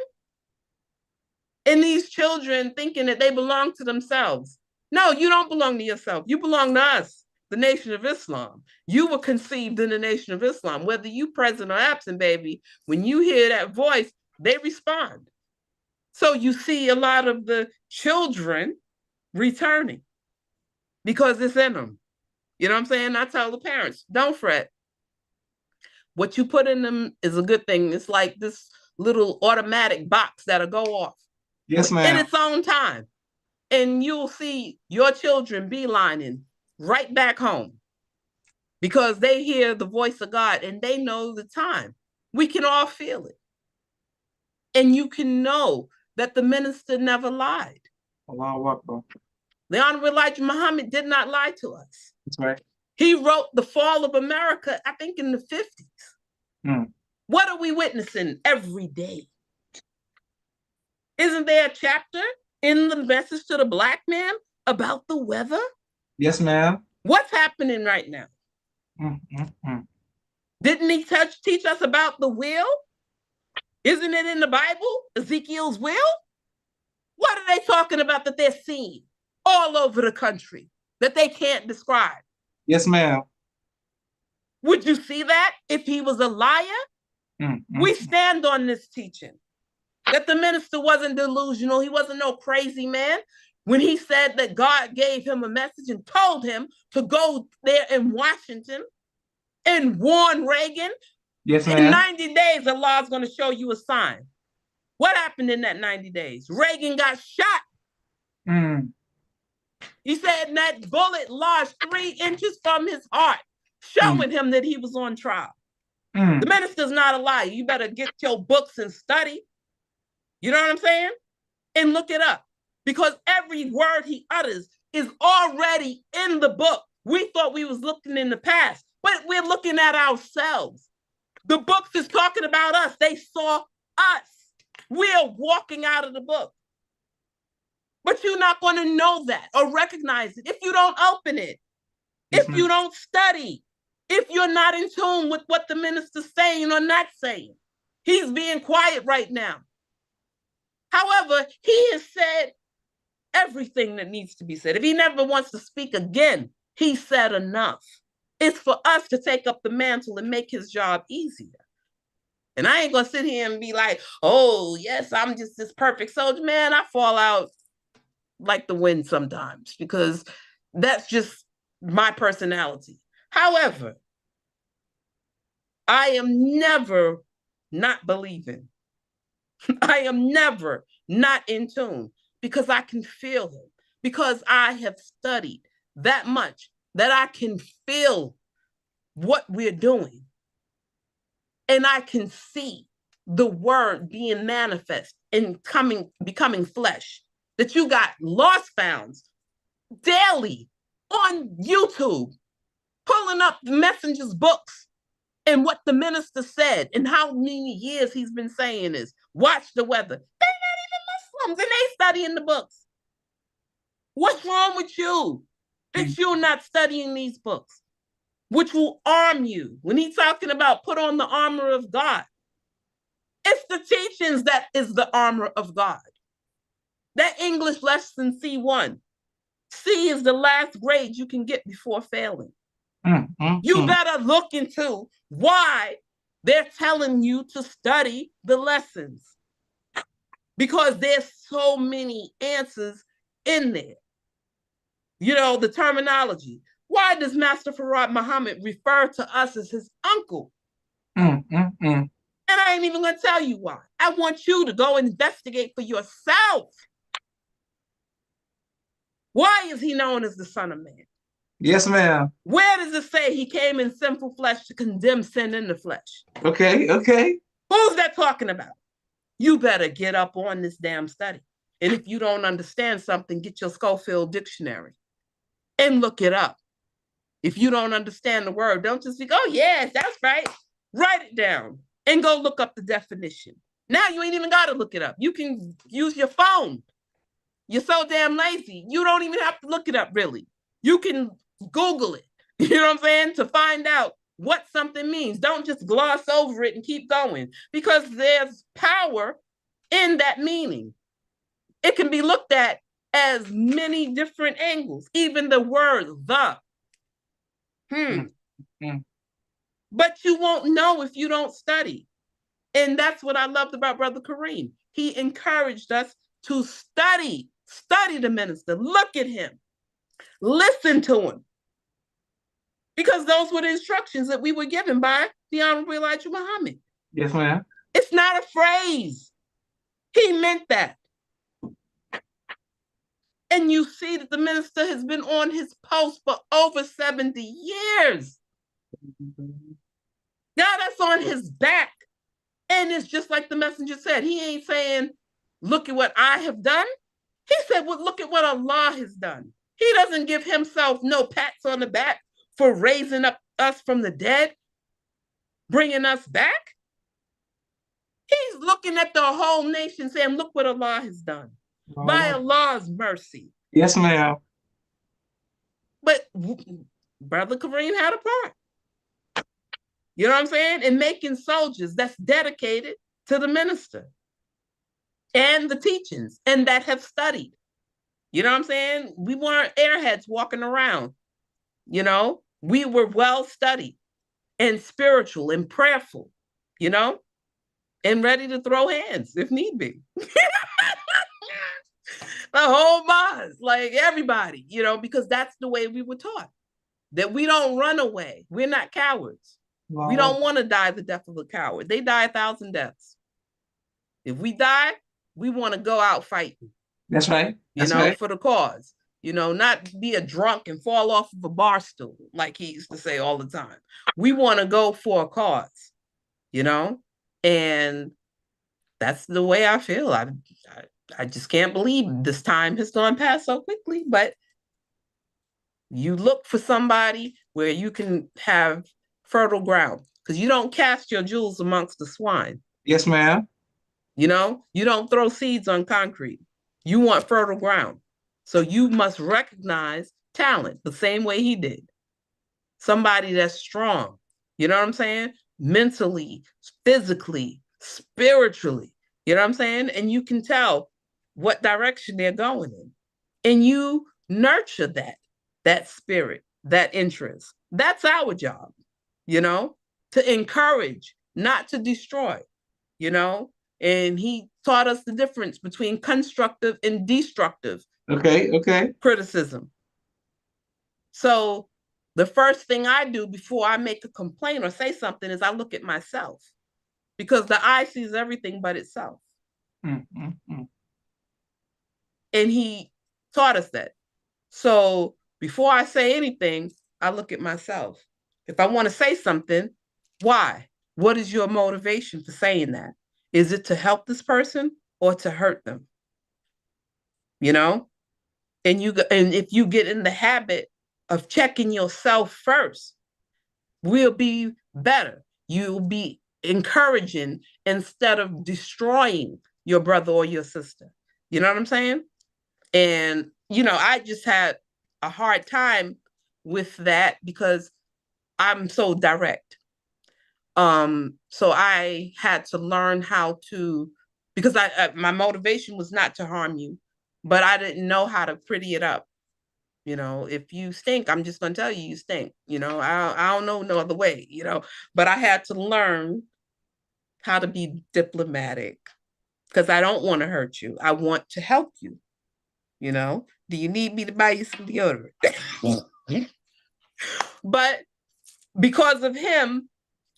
And these children thinking that they belong to themselves. No, you don't belong to yourself. You belong to us, the Nation of Islam. You were conceived in the Nation of Islam. Whether you present or absent, baby, when you hear that voice, they respond. So you see a lot of the children returning because it's in them. You know what I'm saying? I tell the parents, don't fret. What you put in them is a good thing. It's like this little automatic box that'll go off. Yes, ma'am. In its own time. And you'll see your children beelining right back home because they hear the voice of God and they know the time. We can all feel it. And you can know that the minister never lied. Allahu Akbar. The Honorable Elijah Muhammad did not lie to us. That's right. He wrote The Fall of America, I think, in the 50s. What are we witnessing every day? Isn't there a chapter in the message to the Black man about the weather? Yes, ma'am. What's happening right now? Didn't he teach us about the will? Isn't it in the Bible, Ezekiel's will? What are they talking about that they're seeing all over the country that they can't describe? Yes, ma'am. Would you see that if he was a liar? We stand on this teaching that the minister wasn't delusional. He wasn't no crazy man. When he said that God gave him a message and told him to go there in Washington and warn Reagan, Yes, in ma'am. 90 days, Allah's going to show you a sign. What happened in that 90 days? Reagan got shot. He said that bullet lodged 3 inches from his heart, showing him that he was on trial. The minister's not a liar. You better get your books and study. You know what I'm saying? And look it up. Because every word he utters is already in the book. We thought we was looking in the past, but we're looking at ourselves. The books is talking about us. They saw us. We're walking out of the book. But you're not going to know that or recognize it if you don't open it, if you don't study, if you're not in tune with what the minister's saying or not saying. He's being quiet right now. However, he has said everything that needs to be said. If he never wants to speak again, he said enough. It's for us to take up the mantle and make his job easier. And I ain't going to sit here and be like, oh, yes, I'm just this perfect soldier. Man, I fall out like the wind sometimes because that's just my personality. However, I am never not believing. I am never not in tune because I can feel him, because I have studied that much that I can feel what we're doing. And I can see the word being manifest and becoming flesh. That you got lost founds daily on YouTube, pulling up the messenger's books and what the minister said and how many years he's been saying this. Watch the weather. They're not even Muslims and they studying the books. What's wrong with you that you're not studying these books, which will arm you? When he's talking about put on the armor of God, it's the teachings that is the armor of God. That English lesson C1. C is the last grade you can get before failing. You better look into why they're telling you to study the lessons. Because there's so many answers in there. You know, the terminology. Why does Master Farad Muhammad refer to us as his uncle? And I ain't even going to tell you why. I want you to go investigate for yourself. Why is he known as the Son of Man? Yes, ma'am. Where does it say he came in sinful flesh to condemn sin in the flesh? Okay. Who's that talking about? You better get up on this damn study. And if you don't understand something, get your Schofield dictionary and look it up. If you don't understand the word, don't just think, oh, yes, that's right. Write it down and go look up the definition. Now you ain't even got to look it up. You can use your phone. You're so damn lazy. You don't even have to look it up, really. You can Google it, you know what I'm saying, to find out what something means. Don't just gloss over it and keep going, because there's power in that meaning. It can be looked at as many different angles, even the word the. But you won't know if you don't study. And that's what I loved about Brother Karriem. He encouraged us to study the minister, look at him, listen to him. Because those were the instructions that we were given by the Honorable Elijah Muhammad. Yes, ma'am. It's not a phrase. He meant that. And you see that the minister has been on his post for over 70 years. Now that's on his back. And it's just like the messenger said. He ain't saying, look at what I have done. He said, well, look at what Allah has done. He doesn't give himself no pats on the back for raising up us from the dead, bringing us back. He's looking at the whole nation saying, look what Allah has done. By Allah's mercy. Yes, ma'am. But Brother Karriem had a part. You know what I'm saying? In making soldiers that's dedicated to the minister. and the teachings and that have studied. You know what I'm saying? We weren't airheads walking around. We were well studied and spiritual and prayerful, you know, and ready to throw hands if need be. The whole Mars, like everybody, because that's the way we were taught. That we don't run away. We're not cowards. We don't want to die the death of a coward. They die 1,000 deaths. If we die, we want to go out fighting. That's right. That's right. For the cause. Not be a drunk and fall off of a bar stool, like he used to say all the time. We want to go for a cause, and that's the way I feel. I just can't believe this time has gone past so quickly, but you look for somebody where you can have fertile ground, because you don't cast your jewels amongst the swine. Yes, ma'am. You don't throw seeds on concrete. You want fertile ground. So you must recognize talent the same way he did. Somebody that's strong, you know what I'm saying? Mentally, physically, spiritually, you know what I'm saying? And you can tell what direction they're going in. And you nurture that spirit, that interest. That's our job, to encourage, not to destroy, and he taught us the difference between constructive and destructive criticism. So the first thing I do before I make a complaint or say something is I look at myself, because the eye sees everything but itself. Mm-hmm. And he taught us that. So before I say anything, I look at myself. If I want to say something, why? What is your motivation for saying that? Is it to help this person or to hurt them? And if you get in the habit of checking yourself first, we'll be better. You'll be encouraging instead of destroying your brother or your sister. You know what I'm saying? And, I just had a hard time with that because I'm so direct. So I had to learn how to, because my motivation was not to harm you, but I didn't know how to pretty it up. If you stink, I'm just going to tell you stink. I don't know no other way, but I had to learn how to be diplomatic, because I don't want to hurt you. I want to help you. Do you need me to buy you some deodorant? But because of him,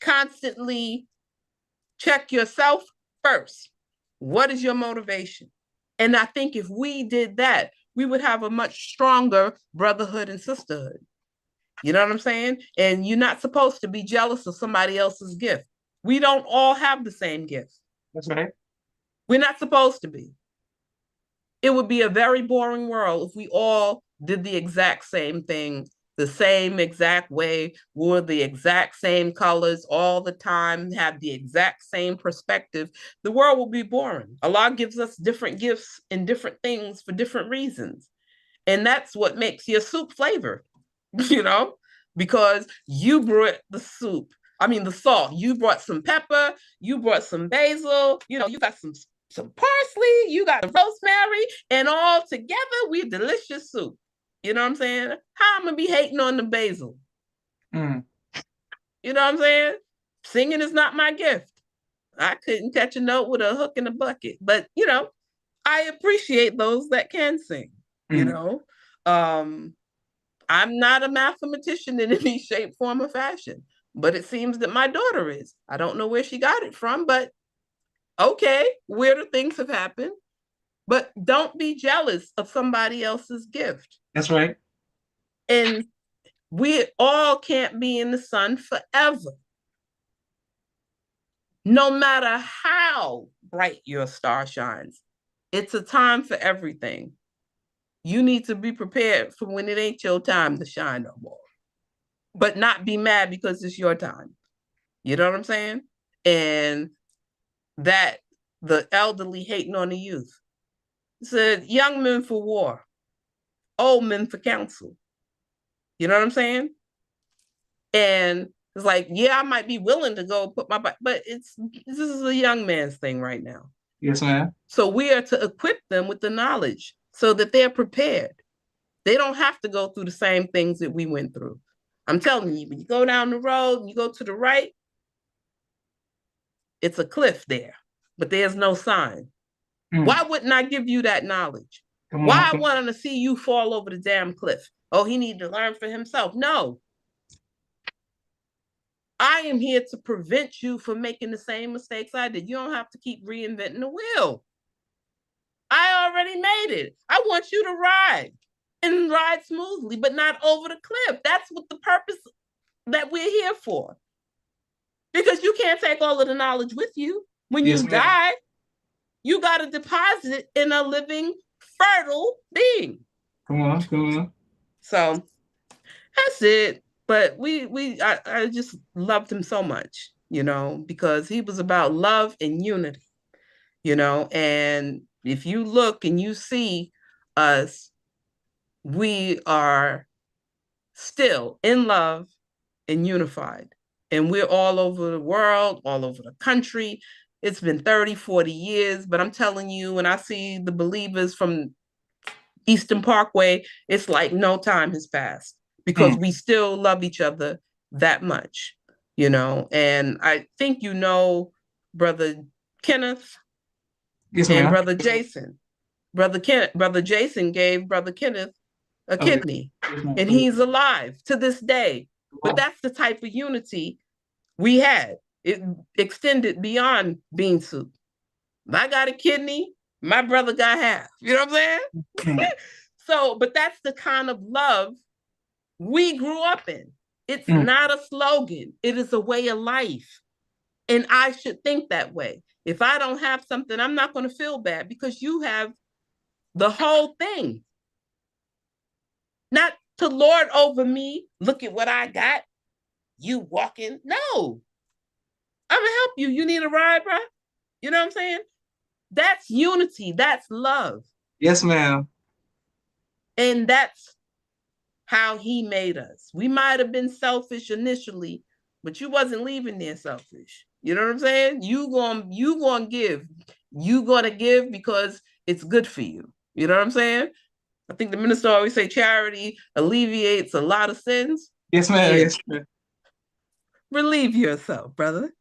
constantly check yourself first. What is your motivation? And I think if we did that, we would have a much stronger brotherhood and sisterhood. You know what I'm saying? And you're not supposed to be jealous of somebody else's gift. We don't all have the same gift. That's right. We're not supposed to be. It would be a very boring world if we all did the exact same thing, the same exact way, wore the exact same colors all the time, have the exact same perspective. The world will be boring. Allah gives us different gifts and different things for different reasons. And that's what makes your soup flavor, because you brought the salt. You brought some pepper, you brought some basil, you got some parsley, you got the rosemary, and all together we delicious soup. You know what I'm saying? How I'm gonna be hating on the basil? Mm. You know what I'm saying? Singing is not my gift. I couldn't catch a note with a hook in a bucket, but I appreciate those that can sing. I'm not a mathematician in any shape, form, or fashion, but it seems that my daughter is. I don't know where she got it from, but okay, weirder things have happened. But don't be jealous of somebody else's gift. That's right. And we all can't be in the sun forever. No matter how bright your star shines, it's a time for everything. You need to be prepared for when it ain't your time to shine no more. But not be mad because it's your time. You know what I'm saying? And that the elderly hating on the youth. It said, young men for war, old men for counsel. You know what I'm saying? And it's like, yeah, I might be willing to go put my, but this is a young man's thing right now. Yes, ma'am. So we are to equip them with the knowledge so that they're prepared. They don't have to go through the same things that we went through. I'm telling you, when you go down the road and you go to the right, it's a cliff there, but there's no sign. Mm. Why wouldn't I give you that knowledge? Come on, Why I come want to see you fall over the damn cliff? Oh, he needed to learn for himself. No, I am here to prevent you from making the same mistakes I did. You don't have to keep reinventing the wheel. I already made it. I want you to ride and ride smoothly, but not over the cliff. That's what the purpose that we're here for. Because you can't take all of the knowledge with you. When Yes, you ma'am. die, you got to deposit it in a living, fertile being. Come on, come on. So that's it. But I just loved him so much, because he was about love and unity, and if you look and you see us, we are still in love and unified. And we're all over the world, all over the country. It's been 30, 40 years, but I'm telling you, when I see the believers from Eastern Parkway, it's like no time has passed because Mm. we still love each other that much, And I think Brother Kenneth Yes, and ma'am. Brother Jason. Brother Jason gave Brother Kenneth a Oh, yes, kidney, yes, ma'am. and he's alive to this day. But Wow. that's the type of unity we had. It extended beyond bean soup. If I got a kidney, my brother got half. You know what I'm saying? Mm. So, but that's the kind of love we grew up in. It's Mm. not a slogan, it is a way of life. And I should think that way. If I don't have something, I'm not going to feel bad because you have the whole thing. Not to lord over me, look at what I got, you walking. No, I'm going to help you. You need a ride, bro? You know what I'm saying? That's unity. That's love. Yes, ma'am. And that's how he made us. We might have been selfish initially, but you wasn't leaving there selfish. You know what I'm saying? You gonna give. You gonna give because it's good for you. You know what I'm saying? I think the minister always say charity alleviates a lot of sins. Yes, ma'am. Yeah, Yes, ma'am. relieve yourself, brother.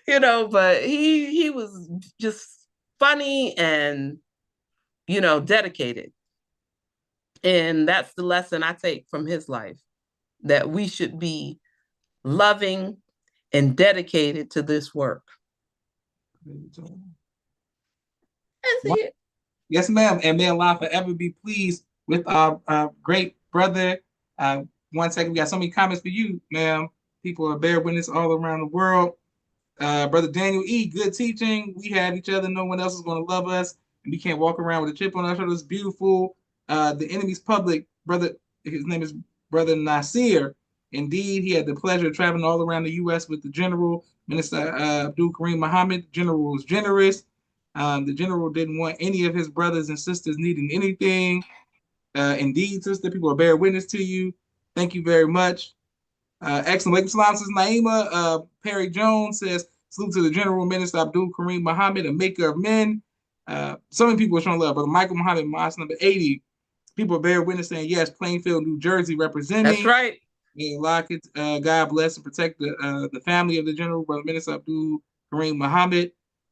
But he was just funny and dedicated. And that's the lesson I take from his life, that we should be loving and dedicated to this work. That's it. Yes, ma'am. And may Allah forever be pleased with our great brother. Uh, 1 second, we got so many comments for you, ma'am. People are bear witness all around the world. Brother Daniel E., good teaching. We had each other. No one else is going to love us. And we can't walk around with a chip on our shoulder. It's beautiful. The enemy's public, brother, his name is Brother Nasir. Indeed, he had the pleasure of traveling all around the U.S. with the General, Minister Abdul Karriem Muhammad. The General was generous. The General didn't want any of his brothers and sisters needing anything. Indeed, sister, people are bear witness to you. Thank you very much. Excellent. Wake Salam says Naima. Perry Jones says, salute to the General Minister Abdul Karriem Muhammad, a maker of men. So many people are showing love. Brother Michael Muhammad, Mosque number 80. People are bear witness saying, yes, Plainfield, New Jersey That's representing. right. May Lockett, God bless and protect the family of the General, Brother Minister Abdul Karriem Muhammad.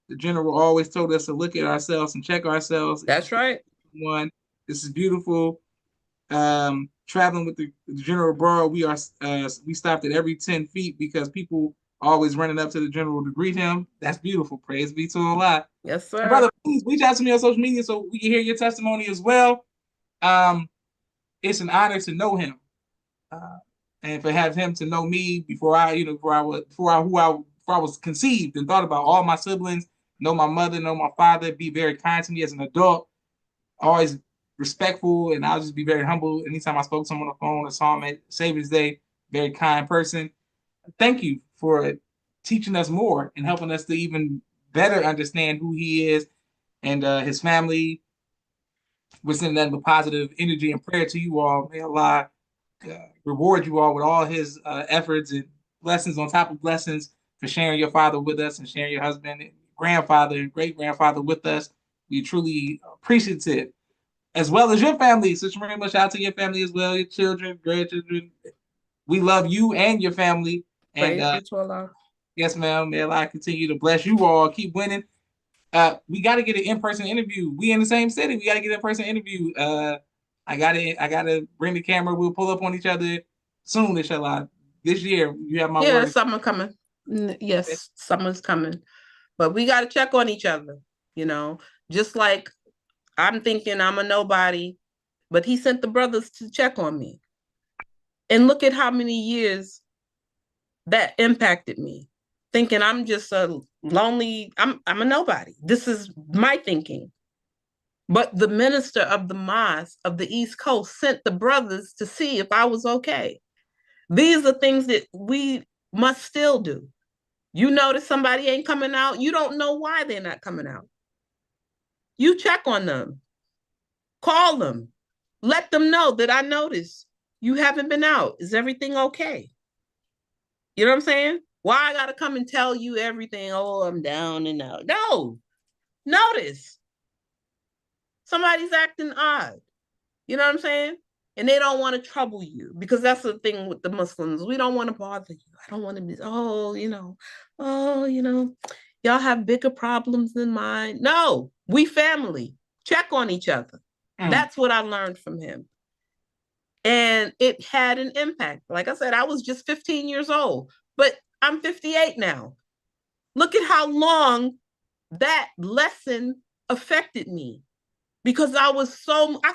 The General always told us to look at ourselves and check ourselves. That's right. One, this is beautiful. Traveling with the General abroad, we stopped at every 10 feet because people always running up to the General to greet him. That's beautiful. Praise be to Allah. Yes, And sir. brother, please reach out to me on social media so we can hear your testimony as well. Um, it's an honor to know him, uh, and for have him to know me before I, before I was conceived and thought about all my siblings, know my mother, know my father, be very kind to me as an adult, always respectful, and I'll just be very humble anytime I spoke to him on the phone or saw him at Savior's Day. Very kind person. Thank you for teaching us more and helping us to even better understand who he is and his family. We're sending nothing but positive energy and prayer to you all. May Allah reward you all with all his efforts and blessings on top of blessings. for sharing your father with us and sharing your husband, and grandfather, and great grandfather with us. We truly appreciative, as well as your family. Sis Sharimah, shout out to your family as well, your children, grandchildren. We love you and your family. And Praise be to Allah. yes, ma'am. May Allah continue to bless you all. Keep winning. We got to get an in-person interview. We in the same city. We got to get an in-person interview. I gotta bring the camera. We'll pull up on each other soon, inshallah. This year, you have my Yeah, word. summer coming. Yes, summer's coming. But we got to check on each other, just like I'm thinking I'm a nobody, but he sent the brothers to check on me. And look at how many years that impacted me, thinking I'm just a lonely, I'm a nobody. This is my thinking. But the minister of the mosque of the East Coast sent the brothers to see if I was okay. These are things that we must still do. You notice somebody ain't coming out, you don't know why they're not coming out. You check on them, call them, let them know that I noticed you haven't been out. Is everything okay? You know what I'm saying? Why I gotta come and tell you everything? Oh, I'm down and out. No, notice somebody's acting odd. You know what I'm saying? And they don't want to trouble you, because that's the thing with the Muslims. We don't want to bother you. I don't want to be, y'all have bigger problems than mine. No, we family. Check on each other. That's what I learned from him. And it had an impact. Like I said, I was just 15 years old, but I'm 58 now. Look at how long that lesson affected me, because I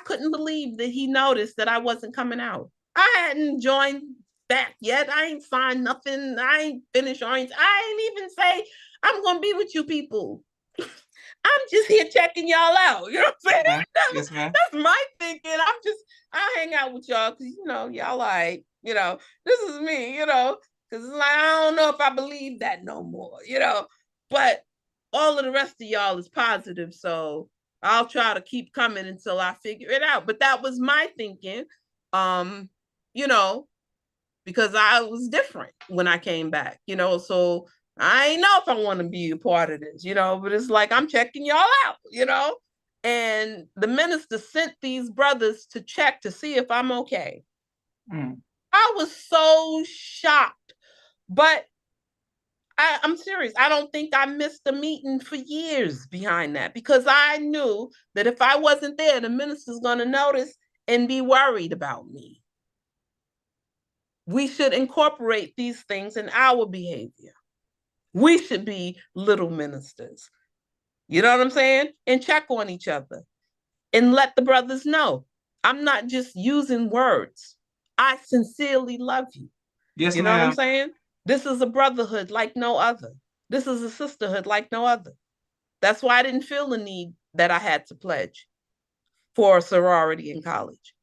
couldn't believe that he noticed that I wasn't coming out. I hadn't joined that yet. I ain't signed nothing. I ain't finished orange. I ain't even say, I'm going to be with you people. I'm just here checking y'all out. You know what I'm saying? Yes, ma'am. That's my thinking. I'll hang out with y'all because, y'all like, this is me, because it's like, I don't know if I believe that no more, but all of the rest of y'all is positive. So I'll try to keep coming until I figure it out. But that was my thinking, because I was different when I came back, so I ain't know if I want to be a part of this, but it's like, I'm checking y'all out, and the minister sent these brothers to check to see if I'm okay. I was so shocked, but I'm serious. I don't think I missed a meeting for years behind that, because I knew that if I wasn't there, the minister's going to notice and be worried about me. We should incorporate these things in our behavior. We should be little ministers. You know what I'm saying? And check on each other and let the brothers know, I'm not just using words. I sincerely love you. Yes, you know ma'am. what I'm saying? This is a brotherhood like no other. This is a sisterhood like no other. That's why I didn't feel the need that I had to pledge for a sorority in college,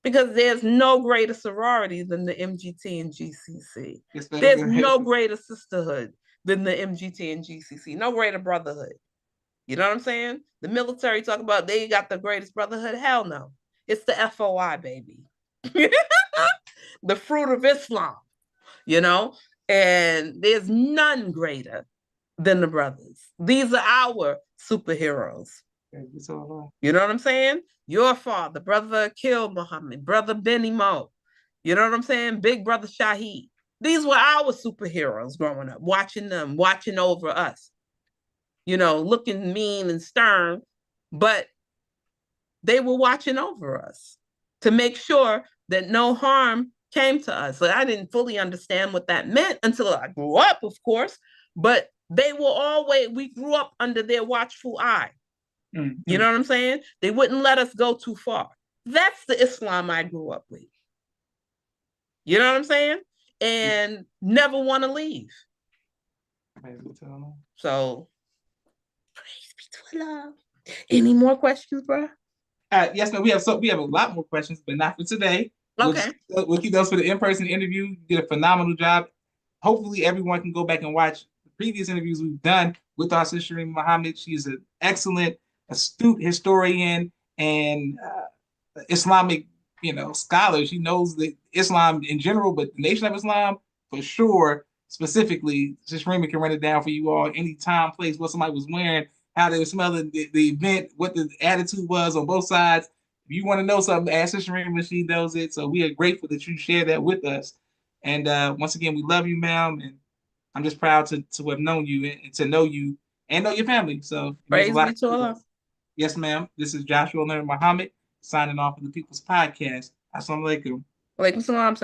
because there's no greater sorority than the MGT and GCC. Yes, there's no greater sisterhood than the MGT and GCC. No greater brotherhood. You know what I'm saying? The military talk about they got the greatest brotherhood. Hell no. It's the FOI, baby. The fruit of Islam, and there's none greater than the brothers. These are our superheroes. You know what I'm saying? Your father, brother Karriem Muhammad, brother Benny Mo. You know what I'm saying? Big brother Shaheed. These were our superheroes growing up, watching them, watching over us, looking mean and stern, but they were watching over us to make sure that no harm came to us. So I didn't fully understand what that meant until I grew up, of course, but we grew up under their watchful eye. Mm-hmm. You know what I'm saying? They wouldn't let us go too far. That's the Islam I grew up with. You know what I'm saying? And never want to leave. So, praise be to Allah. Any more questions, bro? Yes, ma'am. We have a lot more questions, but not for today. Okay. We'll keep those for the in-person interview. You did a phenomenal job. Hopefully, everyone can go back and watch the previous interviews we've done with our Sis Sharimah Muhammad. She's an excellent, astute historian and Islamic, scholar. She knows the Islam in general, but the Nation of Islam for sure. specifically, Sis Sharimah can run it down for you all. Any time, place, what somebody was wearing, how they were smelling, the event, what the attitude was on both sides. If you want to know something, ask Sis Sharimah. She knows it. So we are grateful that you share that with us. And once again, we love you, ma'am. And I'm just proud to have known you and to know you and know your family. So it means a Praise be lot to to Allah. us. Yes, ma'am. This is Joshua Leonard Muhammad signing off of the People's Podcast. Assalamu alaikum. Walaikum salam.